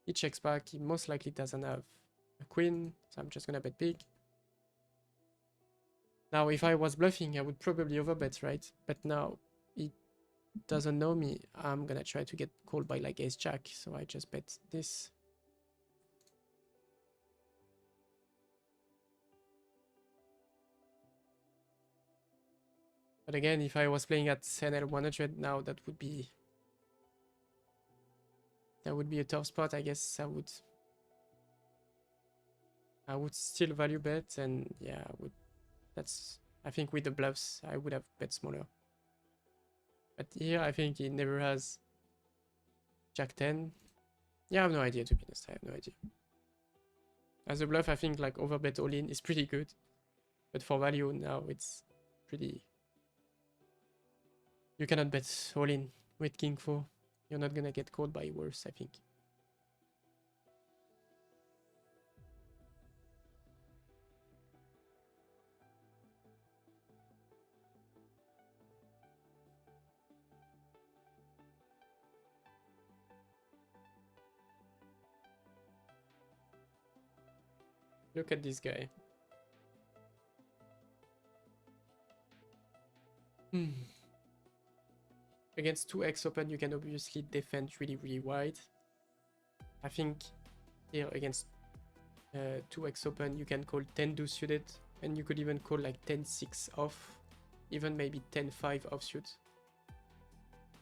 He checks back. He most likely doesn't have a queen, so I'm just gonna bet big. Now, if I was bluffing, I would probably overbet, right? But now he doesn't know me. I'm gonna try to get called by like ace jack, so I just bet this. But again, if I was playing at NL100 now, that would be a tough spot. I guess I would still value bet, and yeah, I think with the bluffs I would have bet smaller. But here I think he never has jack 10. Yeah, I have no idea, to be honest. I have no idea. As a bluff, I think like overbet all in is pretty good. But for value now, it's pretty... You cannot bet all in with king 4. You're not gonna get caught by worse, I think. Look at this guy. Against 2x open, you can obviously defend really, really wide. I think here against 2x open, you can call 10 deuce suited, and you could even call like 10-6 off, even maybe 10-5 offsuit,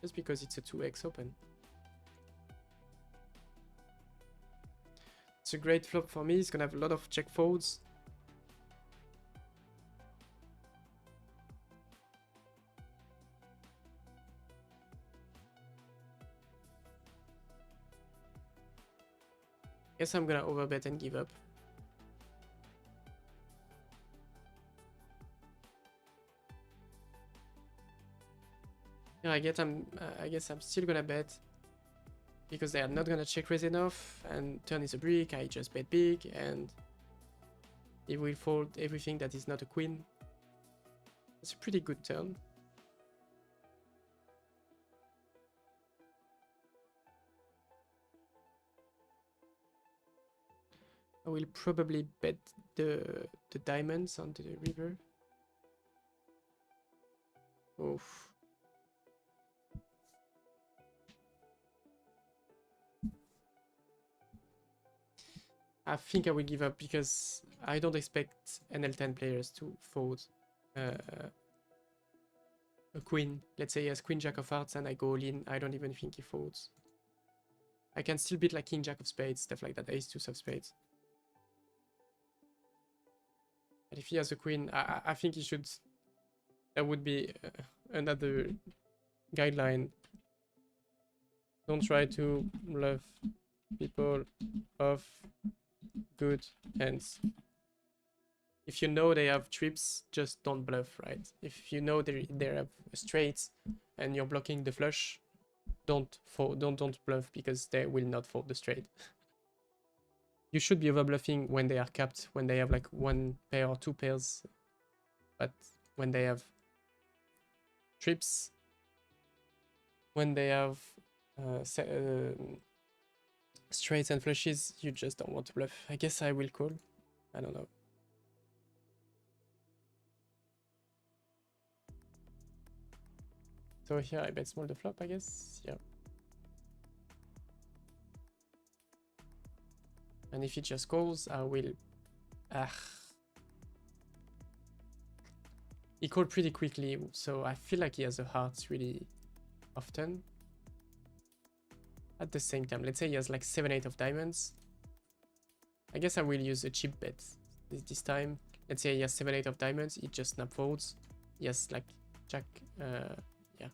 just because it's a 2x open. It's a great flop for me. It's gonna have a lot of check folds. Guess I'm gonna overbet and give up. Yeah, I guess I'm still gonna bet because they are not gonna check raise enough, and turn is a brick. I just bet big, and it will fold everything that is not a queen. It's a pretty good turn. I will probably bet the diamonds on the river. Oof. I think I will give up because I don't expect NL10 players to fold a a queen. Let's say he has queen jack of hearts and I go all in. I don't even think he folds. I can still beat like king jack of spades, stuff like that, ace deuce of spades. But if he has a queen, I think he should. That would be another guideline. Don't try to bluff people of good hands. If you know they have trips, just don't bluff, right? If you know they have straights and you're blocking the flush, don't bluff because they will not fold the straight. You should be over bluffing when they are capped, when they have like one pair or two pairs, but when they have trips, when they have straights and flushes, you just don't want to bluff. I guess I will call. I don't know. So here I bet small the flop, I guess. Yeah. And if he just calls, I will. He called pretty quickly, so I feel like he has a heart really often. At the same time, let's say he has like 7-8 of diamonds. I guess I will use a cheap bet this time. Let's say he has 7-8 of diamonds, he just snap folds. He has like jack, yeah.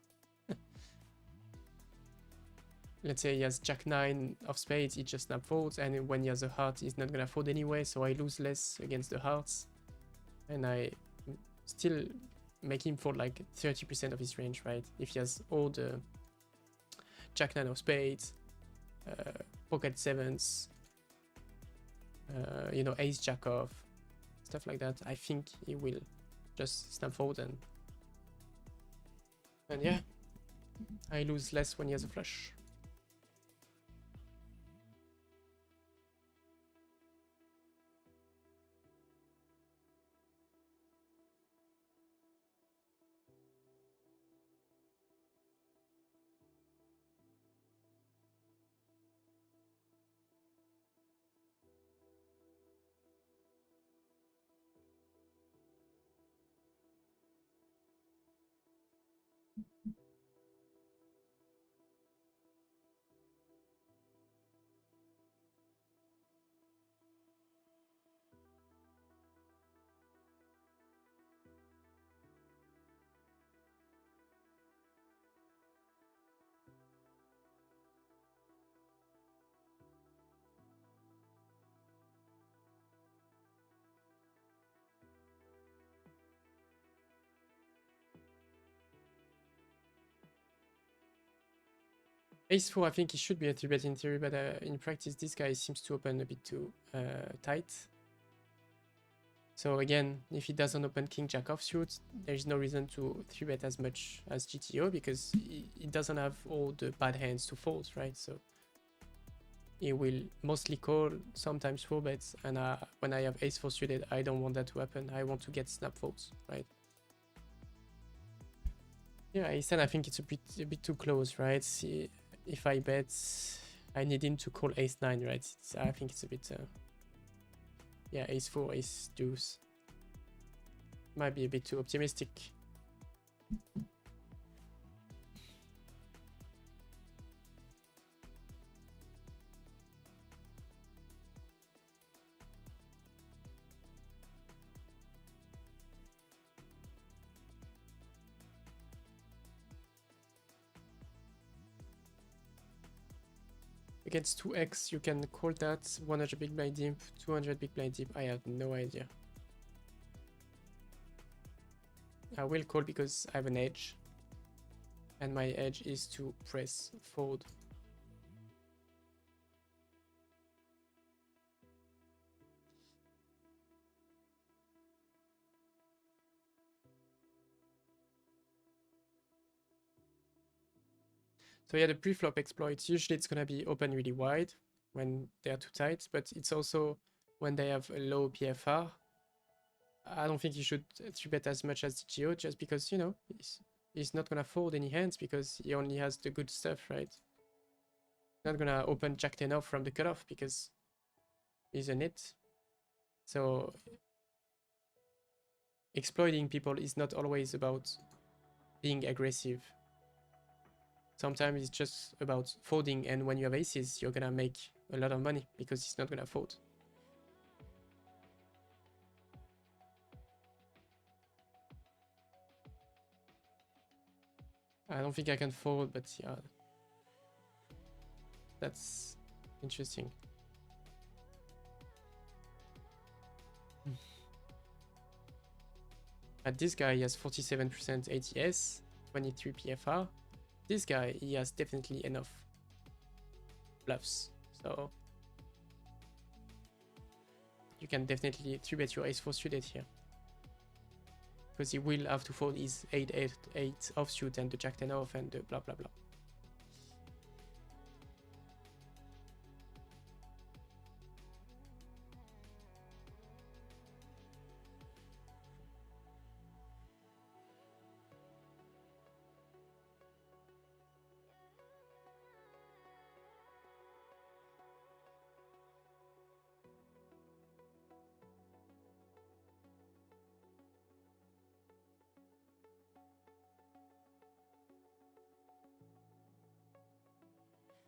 Let's say he has jack 9 of spades, he just snap folds, and when he has a heart, he's not gonna fold anyway, so I lose less against the hearts. And I still make him fold like 30% of his range, right? If he has all the jack 9 of spades, pocket sevens, you know, ace jack off, stuff like that, I think he will just snap fold and yeah, I lose less when he has a flush. Ace 4, I think he should be a 3-bet in theory, but in practice, this guy seems to open a bit too tight. So again, if he doesn't open king jack offsuit, there's no reason to 3-bet as much as GTO because he doesn't have all the bad hands to fold, right? So he will mostly call, sometimes 4-bets, and when I have ace 4 suited, I don't want that to happen. I want to get snap folds, right? Yeah, ace 10, I think it's a bit too close, right? See, if I bet, I need him to call ace 9, right? I think it's a bit, yeah, ace 4, ace deuce. Might be a bit too optimistic. Against 2x, you can call that 100 big blind deep, 200 big blind deep. I have no idea. I will call because I have an edge. And my edge is to press fold. So yeah, the pre-flop exploits, usually it's gonna be open really wide when they're too tight, but it's also when they have a low PFR. I don't think you should 3-bet as much as GTO just because, you know, he's not gonna fold any hands because he only has the good stuff, right? Not gonna open jack 10 off from the cutoff because he's a nit. So exploiting people is not always about being aggressive. Sometimes it's just about folding, and when you have aces, you're gonna make a lot of money because it's not gonna fold. I don't think I can fold, but yeah, that's interesting. But this guy, he has 47% ATS, 23 PFR. This guy, he has definitely enough bluffs. So you can definitely 3-bet your ace-4 suited here. Because he will have to fold his 8-8 offsuit and the jack-10 off and the blah blah blah.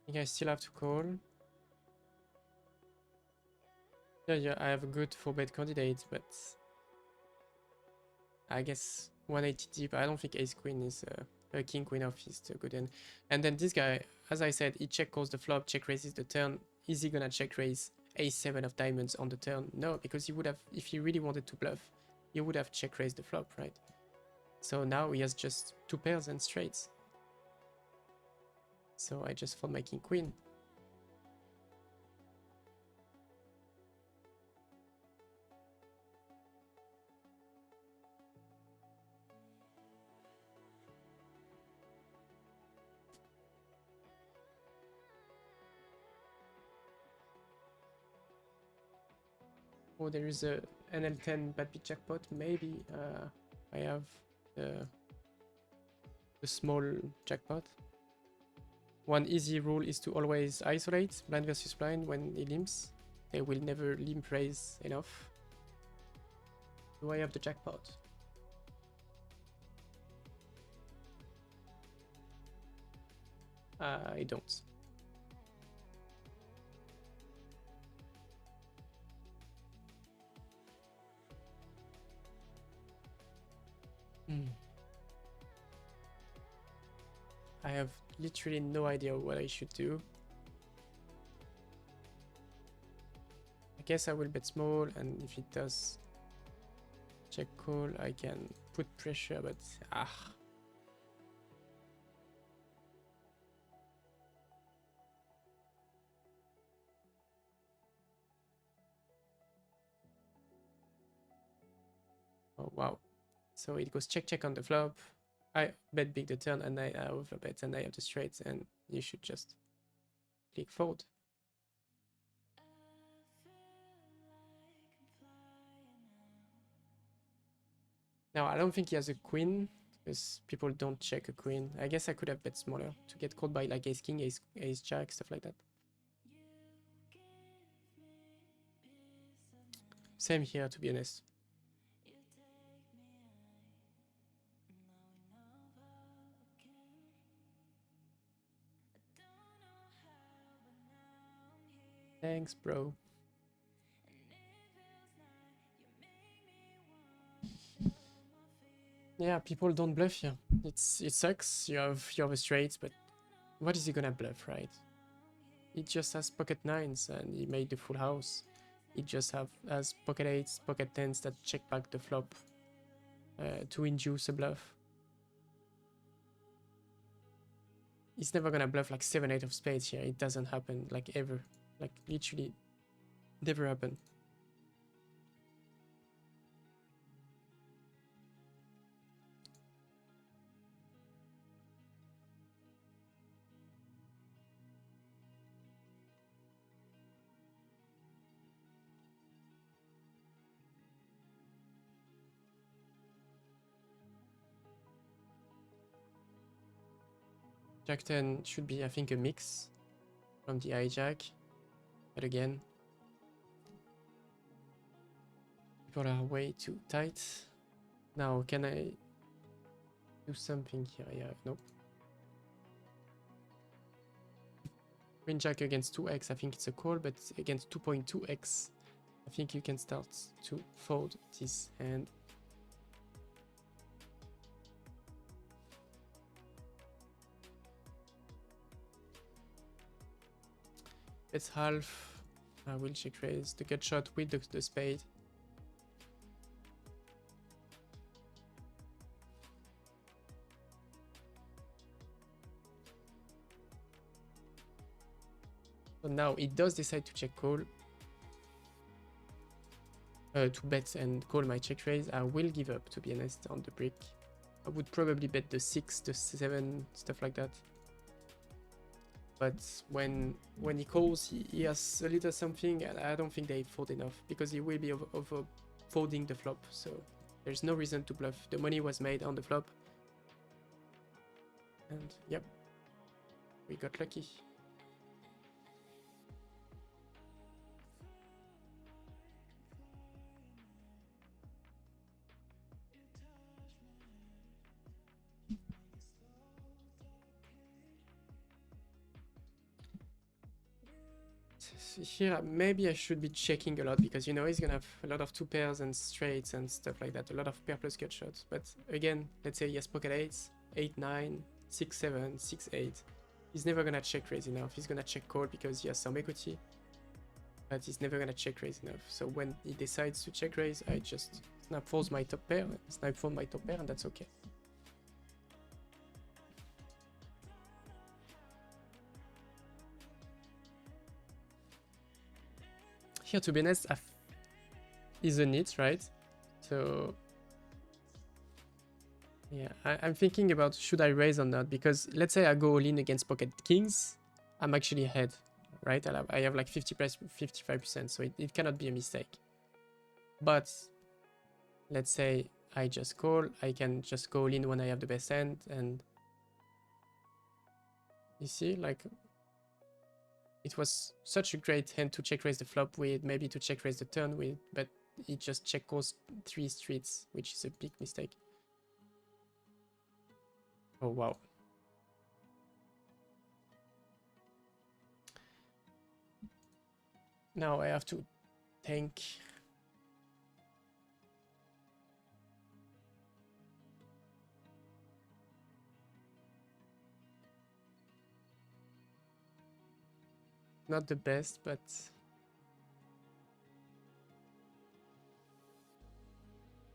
I think I still have to call. Yeah, I have a good 4-bet candidate, but I guess 180 deep. I don't think ace queen is a king queen off is too good. And then this guy, as I said, he check calls the flop, check raises the turn. Is he gonna check raise ace-7 of diamonds on the turn? No, because he would have, if he really wanted to bluff, he would have check raised the flop, right? So now he has just 2 pairs and straights. So I just fold my king queen. Oh, there is a NL10 bad beat jackpot. Maybe I have the small jackpot. One easy rule is to always isolate blind versus blind when he limps. They will never limp raise enough. Do I have the jackpot? I don't. I have literally no idea what I should do. I guess I will bet small, and if it does check call, I can put pressure, but oh wow. So it goes check check on the flop. I bet big the turn, and I overbet, and I have the straight, and you should just click fold. Now I don't think he has a queen, because people don't check a queen. I guess I could have bet smaller to get called by like ace king, ace jack, stuff like that. Same here, to be honest. Thanks, bro. Yeah, people don't bluff here. It sucks. You have a straight, but what is he gonna bluff, right? He just has pocket nines and he made the full house. He just has pocket eights, pocket tens that check back the flop to induce a bluff. He's never gonna bluff like 7-8 of spades here. It doesn't happen, like ever. Like literally never happen. Jack 10 should be, I think, a mix from the hijack. But again, people are way too tight. Now, can I do something here. Yeah, nope. Queen Jack against 2x, I think it's a call, but against 2.2x, I think you can start to fold this hand. It's half. I will check raise the gut shot with the spade. So now it does decide to check call. To bet and call my check raise. I will give up, to be honest, on the brick. I would probably bet the 6, the 7, stuff like that. But when he calls, he has a little something, and I don't think they fold enough because he will be over folding the flop. So there's no reason to bluff. The money was made on the flop, and yep, we got lucky. Here maybe I should be checking a lot because you know he's gonna have a lot of 2 pairs and straights and stuff like that, a lot of pair plus gut shots. But again, let's say he has pocket 8s, 8, 9, 6, 7, 6, 8. He's never gonna check raise enough. He's gonna check call because he has some equity, but he's never gonna check raise enough. So when he decides to check raise, I just snap folds my top pair, snipe fold my top pair, and that's okay. Here, to be honest, isn't it, right? So yeah, I'm thinking about should I raise or not, because let's say I go all in against pocket kings, I'm actually ahead, right? I have like 55%, so it cannot be a mistake. But let's say I just call, I can just go all in when I have the best hand, and you see, like, it was such a great hand to check raise the flop with, maybe to check raise the turn with, but it just check calls 3 streets, which is a big mistake. Oh wow. Now I have to tank. Not the best, but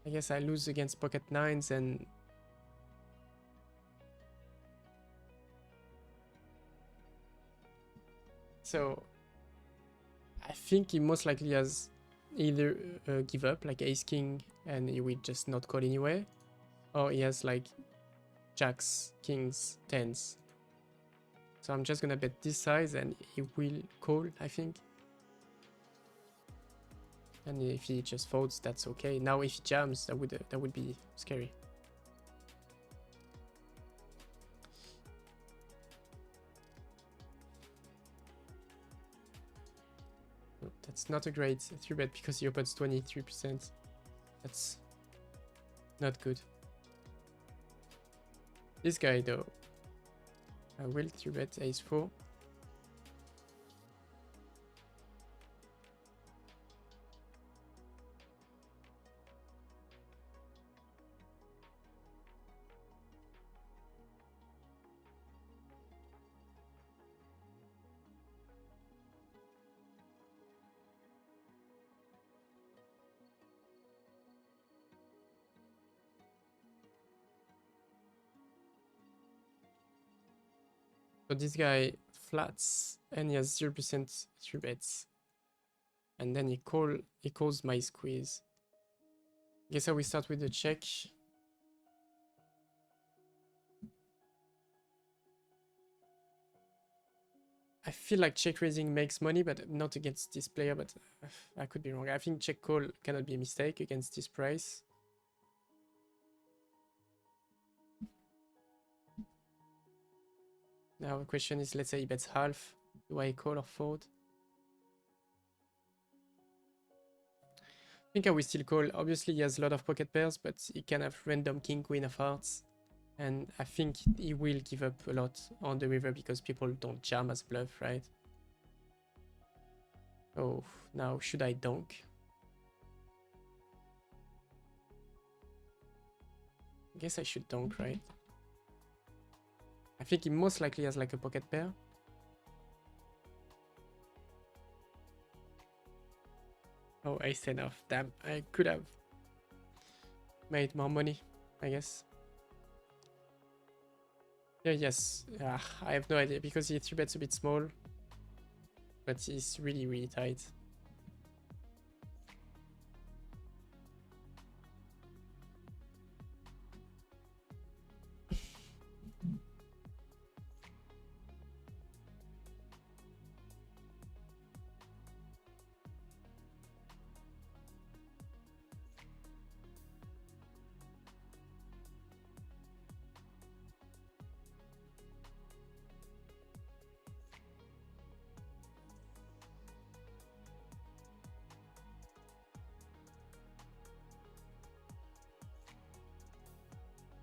I guess I lose against pocket 9s, and so I think he most likely has either give up like ace king and he will just not call anyway, or he has like jacks, kings, 10s. So I'm just gonna bet this size and he will call, I think. And if he just folds, that's okay. Now if he jams, that would be scary. That's not a great 3-bet because he opens 23%. That's not good. This guy though, I will 3-bet ace 4. So this guy flats and he has 0% 3-bets. And then he calls my squeeze. Guess how we start with the check. I feel like check raising makes money, but not against this player, but I could be wrong. I think check call cannot be a mistake against this price. Now the question is, let's say he bets half. Do I call or fold? I think I will still call. Obviously he has a lot of pocket pairs, but he can have random king, queen of hearts. And I think he will give up a lot on the river because people don't jam as bluff, right? Oh, now should I donk? I guess I should donk, right? I think he most likely has like a pocket pair. Oh, ace 10 off. Damn, I could have made more money, I guess. Yeah, yes. I have no idea because he 3-bets a bit small, but he's really, really tight.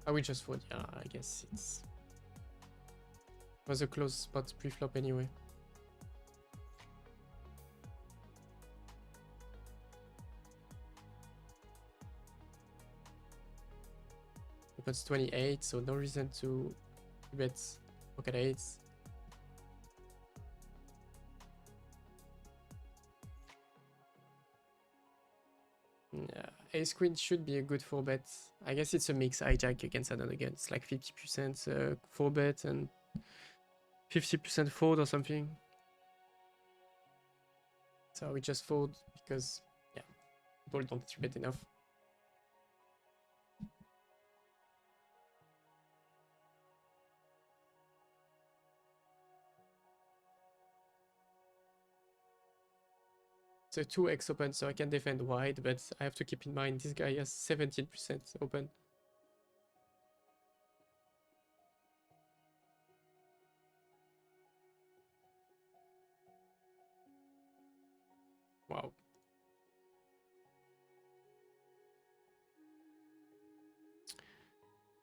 I will just fold. Yeah, I guess it was a close spot pre-flop anyway. It was 28, so no reason to bet pocket eights. Yeah, ace queen should be a good 4-bet. I guess it's a mix hijack against another gun. It's like 50% 4-bet and 50% fold or something. So we just fold because, yeah, people don't 3-bet enough. So 2x open, so I can defend wide, but I have to keep in mind this guy has 17% open. Wow.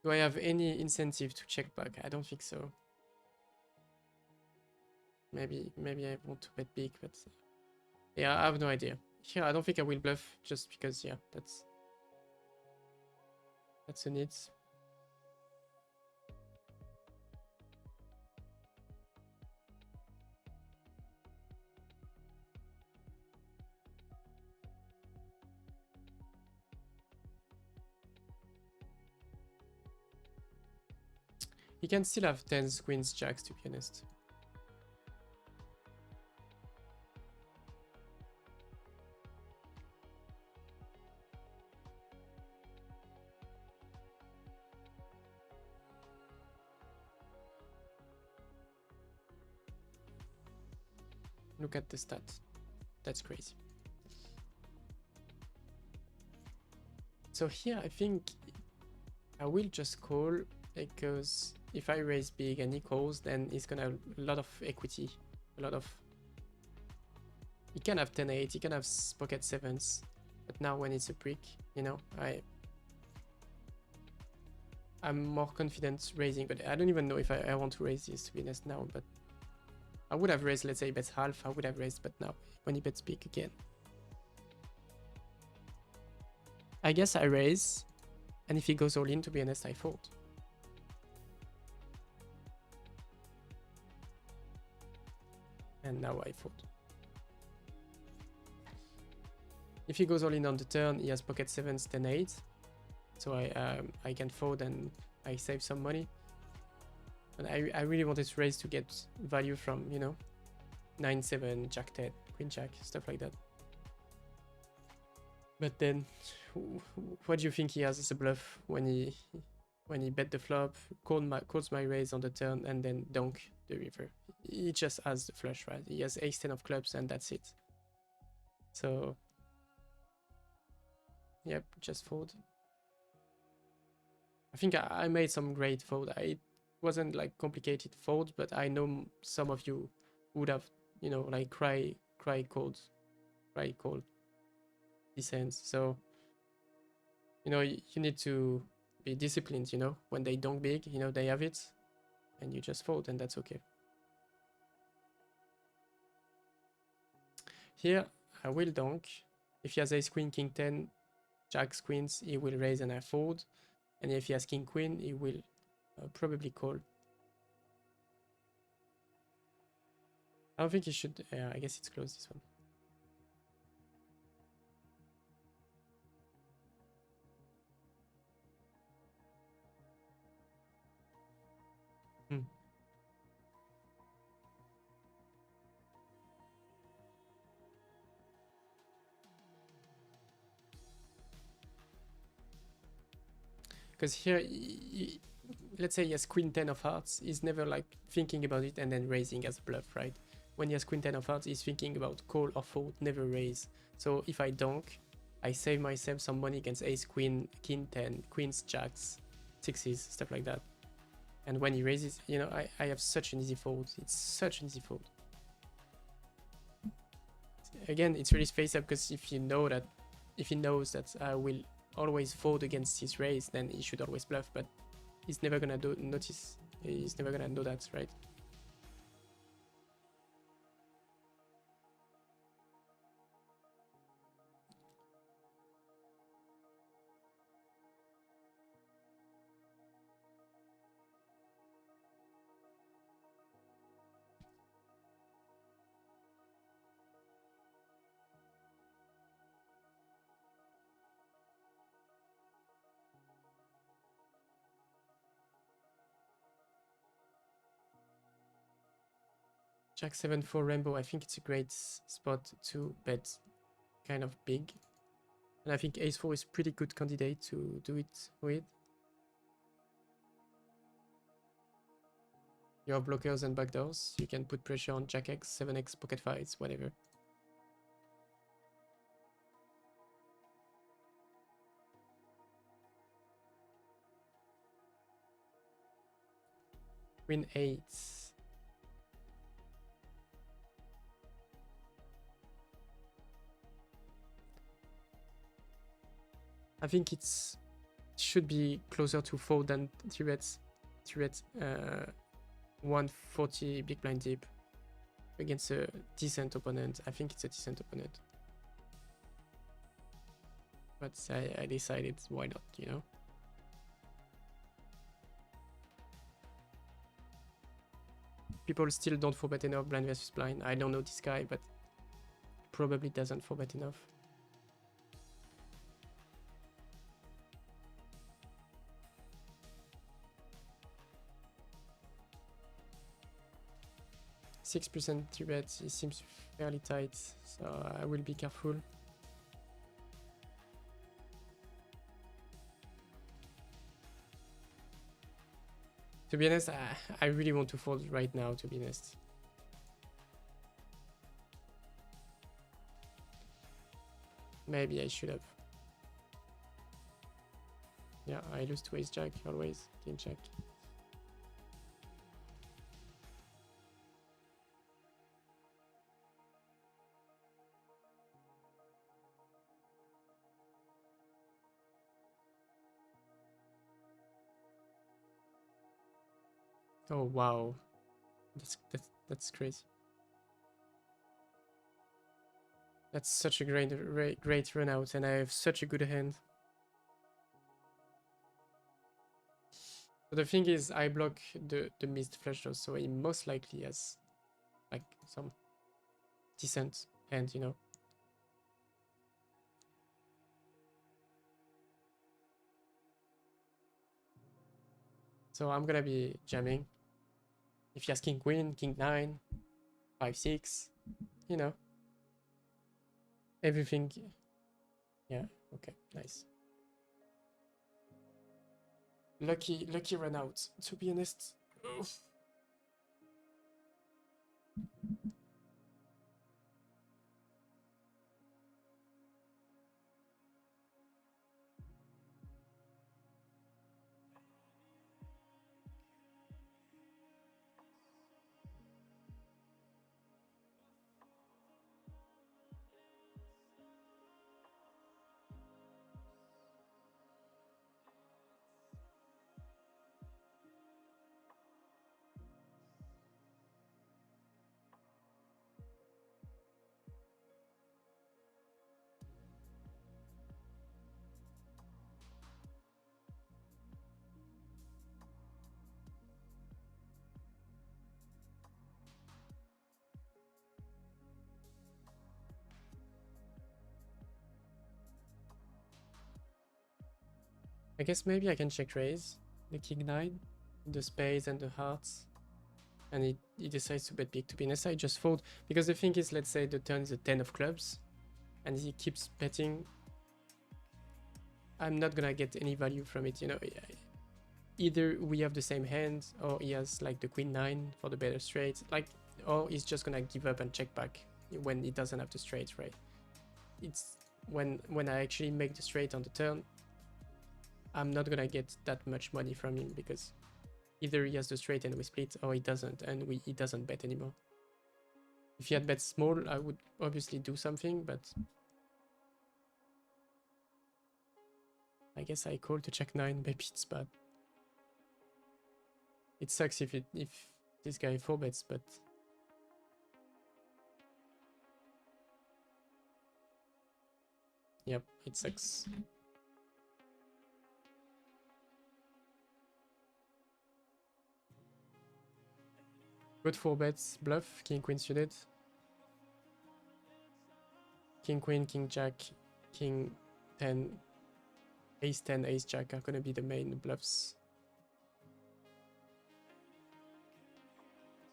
Do I have any incentive to check back? I don't think so. Maybe I want to bet big, but yeah, I have no idea. Here, I don't think I will bluff just because, yeah, that's a need. He can still have 10s, queens, jacks, to be honest. Look at the stat. That's crazy. So here, I think I will just call because if I raise big and he calls, then he's gonna have a lot of equity. A lot of... He can have 10-8, he can have pocket 7s. But now when it's a brick, you know, I'm more confident raising, but I don't even know if I want to raise this, to be honest, now. But I would have raised, let's say he bets half, I would have raised, but now when he bets big again, I guess I raise, and if he goes all in, to be honest, I fold. And now I fold. If he goes all in on the turn, he has pocket 7s, 10-8. So I can fold and I save some money. But I really wanted to raise to get value from, you know, 9-7, Jack 10, Queen Jack, stuff like that. But then, what do you think he has as a bluff when he bet the flop, calls my raise on the turn, and then donk the river? He just has the flush, right? He has ace 10 of clubs, and that's it. So, yep, just fold. I think I made some great fold. It wasn't like complicated fold, but I know some of you would have, you know, like cry cold these hands. So, you know, you need to be disciplined, you know, when they donk big, you know, they have it, and you just fold, and that's okay. Here, I will donk. If he has ace queen, king 10, jacks, queens, he will raise and I fold. And if he has king queen, he will probably call. I don't think he should. I guess it's close, this one. Because here, let's say he has queen 10 of hearts, he's never like thinking about it and then raising as a bluff, right? When he has queen 10 of hearts, he's thinking about call or fold, never raise. So if I donk, I save myself some money against ace queen, king 10, queens, jacks, sixes, stuff like that. And when he raises, you know, I have such an easy fold. It's such an easy fold. Again, it's really face up, because if he knows that I will always fold against his raise, then he should always bluff, but he's never gonna notice. He's never gonna know that, right? Jack 7 for Rainbow, I think it's a great spot to bet kind of big. And I think Ace 4 is pretty good candidate to do it with. You have blockers and backdoors. You can put pressure on Jack X, 7X, pocket fights, whatever. Queen 8. I think it should be closer to fold than 3-bet. 3-bet 140 big blind deep against a decent opponent. I think it's a decent opponent. But I decided, why not, you know? People still don't 4-bet enough blind versus blind. I don't know this guy, but probably doesn't 4-bet enough. %, 3-bet, it seems fairly tight, so I will be careful. To be honest, I really want to fold right now, to be honest. Maybe I should have. Yeah, I lose to ace jack always, king jack. Oh wow, that's crazy. That's such a great run out, and I have such a good hand. But the thing is, I block the missed flush draws, so he most likely has like some decent hand, you know. So I'm gonna be jamming. If he has king queen, king 9, 5 6, you know, everything. Yeah, okay, nice. Lucky run out, to be honest. Oof. I guess maybe I can check raise the king 9, the spades and the hearts, and he decides to bet big. To be honest, I just fold, because the thing is, let's say the turn is a 10 of clubs, and he keeps betting. I'm not gonna get any value from it, you know. Either we have the same hand, or he has like the queen 9 for the better straight, like, or he's just gonna give up and check back when he doesn't have the straight, right? It's when I actually make the straight on the turn, I'm not gonna get that much money from him, because either he has the straight and we split, or he doesn't and he doesn't bet anymore. If he had bet small, I would obviously do something, but I guess I call to check 9. Maybe it's bad. It sucks if this guy 4-bets, but yep, it sucks. Good 4-bets, bluff, king queen suited, king queen, king jack, king 10, ace 10, ace jack are gonna be the main bluffs.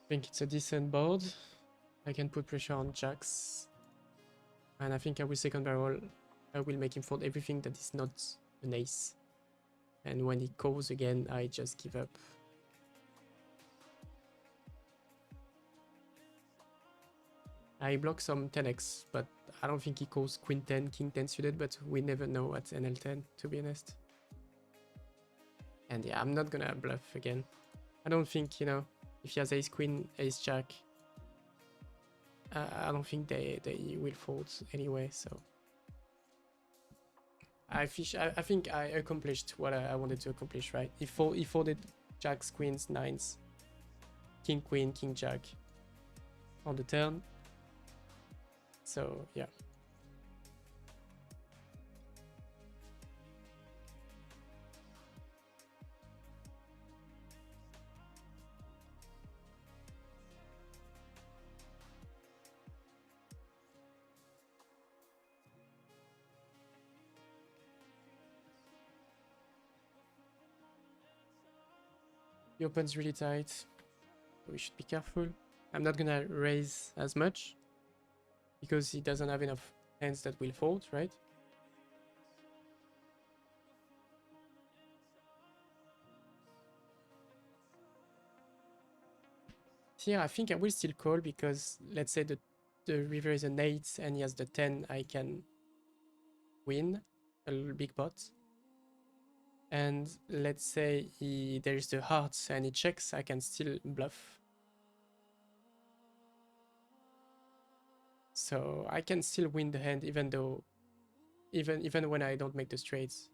I think it's a decent board. I can put pressure on jacks, and I think I will second barrel. I will make him fold everything that is not an ace, and when he calls again, I just give up. I block some 10x, but I don't think he calls queen 10, king 10 suited, but we never know at NL10, to be honest. And yeah, I'm not gonna bluff again. I don't think, you know, if he has ace queen, ace jack, I don't think they will fold anyway, so I think I accomplished what I wanted to accomplish, right? He folded jacks, queens, nines, king queen, king jack on the turn. So yeah. He opens really tight, so we should be careful. I'm not gonna raise as much, because he doesn't have enough hands that will fold, right? Here, I think I will still call, because let's say the river is an 8 and he has the 10, I can win a little big pot. And let's say there's the hearts and he checks, I can still bluff. So I can still win the hand, even though, even when I don't make the straights.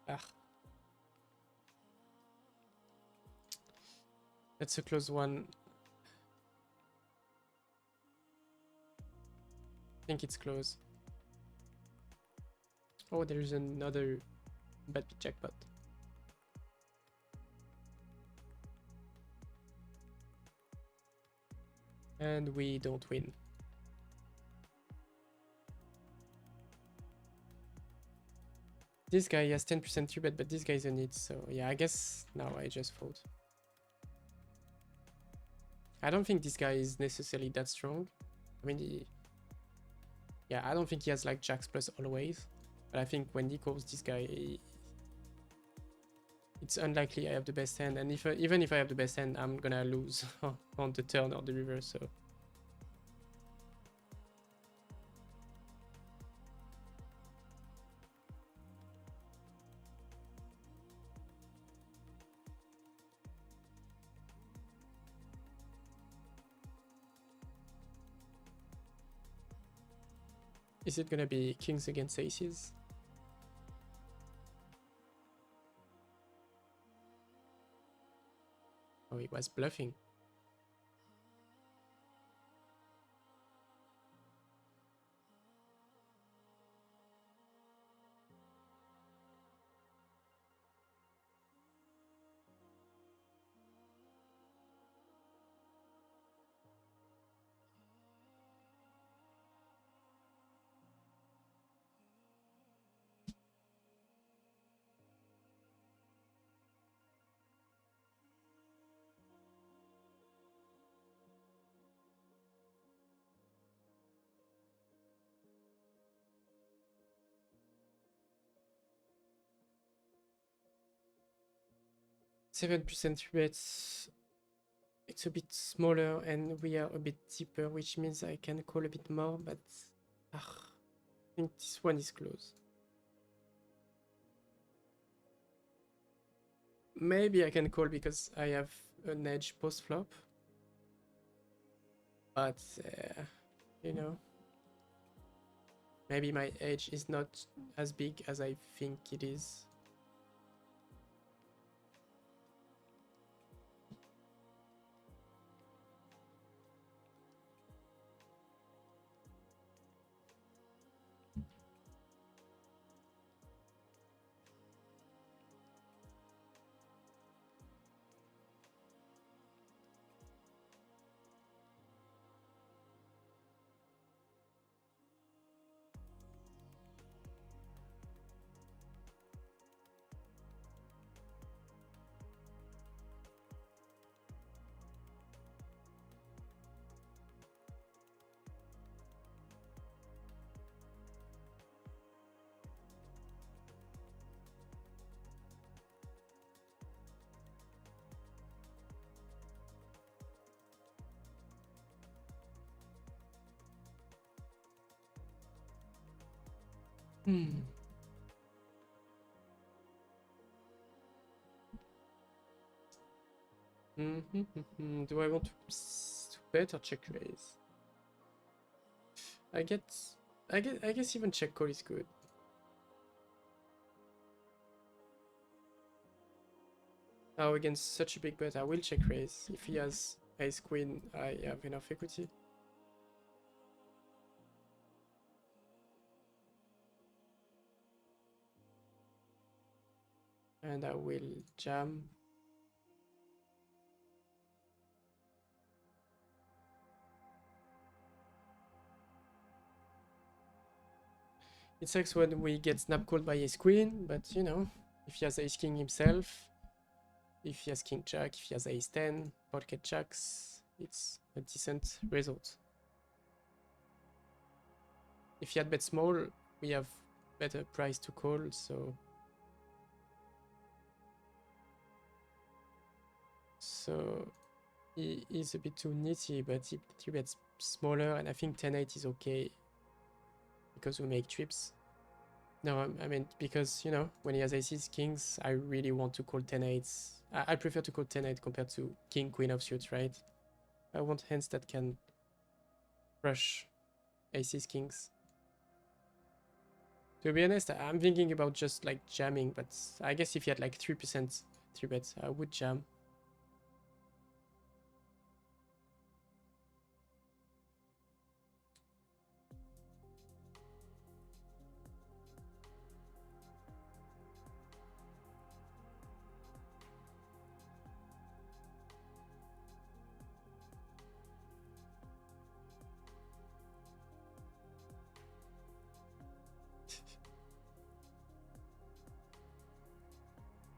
Ah. That's a close one. I think it's close. Oh, there's another bad jackpot. And we don't win. This guy has 10% 3-bet, but this guy's a need, so yeah, I guess now I just fold. I don't think this guy is necessarily that strong. I mean, yeah, I don't think he has like jacks plus always, but I think when he calls this guy, it's unlikely I have the best hand, and even if I have the best hand, I'm gonna lose on the turn or the river, so. Is it gonna be kings against aces? Oh, he was bluffing. %7 bets. It's a bit smaller and we are a bit deeper, which means I can call a bit more, but I think this one is close. Maybe I can call because I have an edge post flop, but you know, maybe my edge is not as big as I think it is. Do I want to bet or check raise? I guess even check call is good. Now against such a big bet, I will check raise. If he has ace queen, I have enough equity. And I will jam. It sucks when we get snap called by ace queen, but you know, if he has ace king himself, if he has king jack, if he has ace 10, pocket jacks, it's a decent result. If he had bet small, we have better price to call, so he is a bit too nitty, but he bets smaller, and I think 10-8 is okay because we make trips. No, I mean, because, you know, when he has aces, kings, I really want to call 10-8s. I prefer to call 10-8 compared to king, queen of suits, right? I want hands that can crush aces, kings. To be honest, I'm thinking about just like jamming, but I guess if he had like 3% 3-bets, I would jam.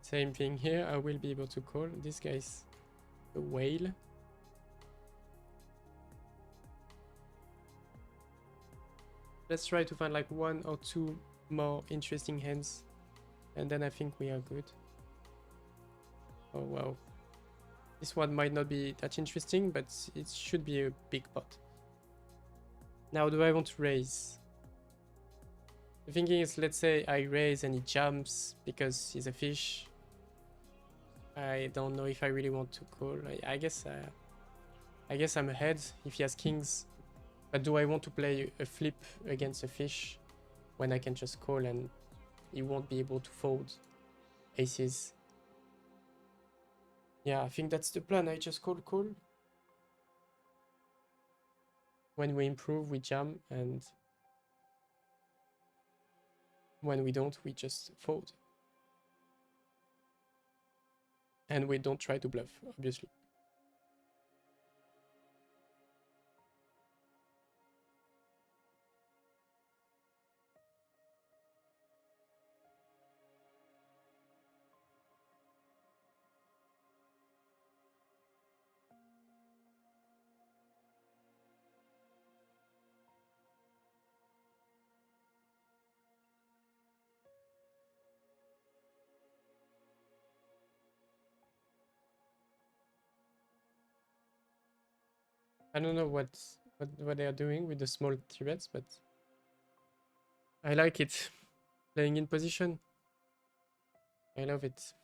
Same thing here, I will be able to call. This guy's a whale. Let's try to find like 1 or 2 more interesting hands, and then I think we are good. Oh wow. This one might not be that interesting, but it should be a big pot. Now, do I want to raise? The thinking is, let's say I raise and he jumps because he's a fish. I don't know if I really want to call. I guess I'm ahead. If he has kings, But do I want to play a flip against a fish when I can just call and he won't be able to fold aces? Yeah, I think that's the plan. I just call. When we improve, we jam, and when we don't, we just fold. And we don't try to bluff, obviously. I don't know what they are doing with the small T-bets, but I like it. Playing in position. I love it.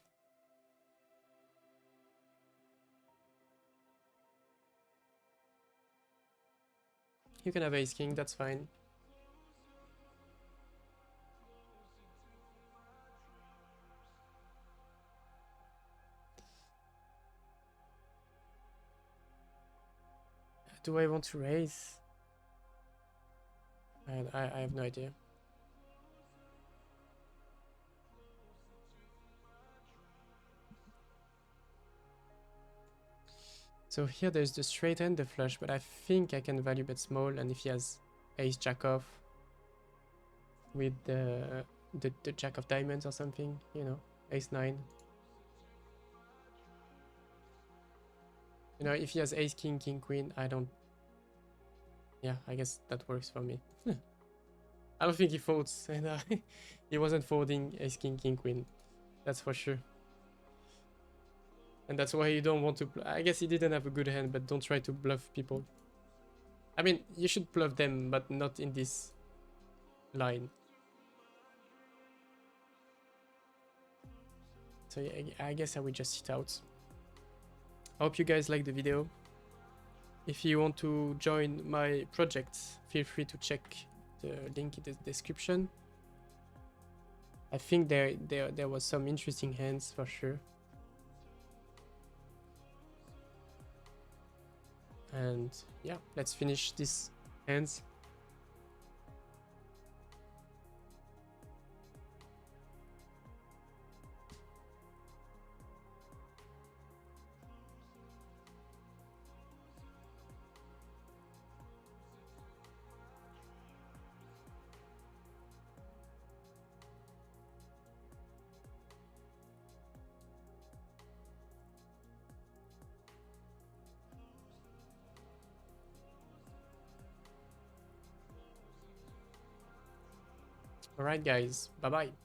You can have ace king, that's fine. Do I want to raise? I have no idea. So here there's the straight and the flush, but I think I can value bet small, and if he has ace jack off with the jack of diamonds or something, you know, ace 9. You know, if he has ace king, king queen, I don't. Yeah, I guess that works for me. I don't think he folds, and he wasn't folding ace king, king queen. That's for sure. And that's why you don't want to. I guess he didn't have a good hand, but don't try to bluff people. I mean, you should bluff them, but not in this line. So yeah, I guess I will just sit out. I hope you guys like the video. If you want to join my project, feel free to check the link in the description. I think there was some interesting hands for sure. And yeah, let's finish these hands. All right, guys, bye bye.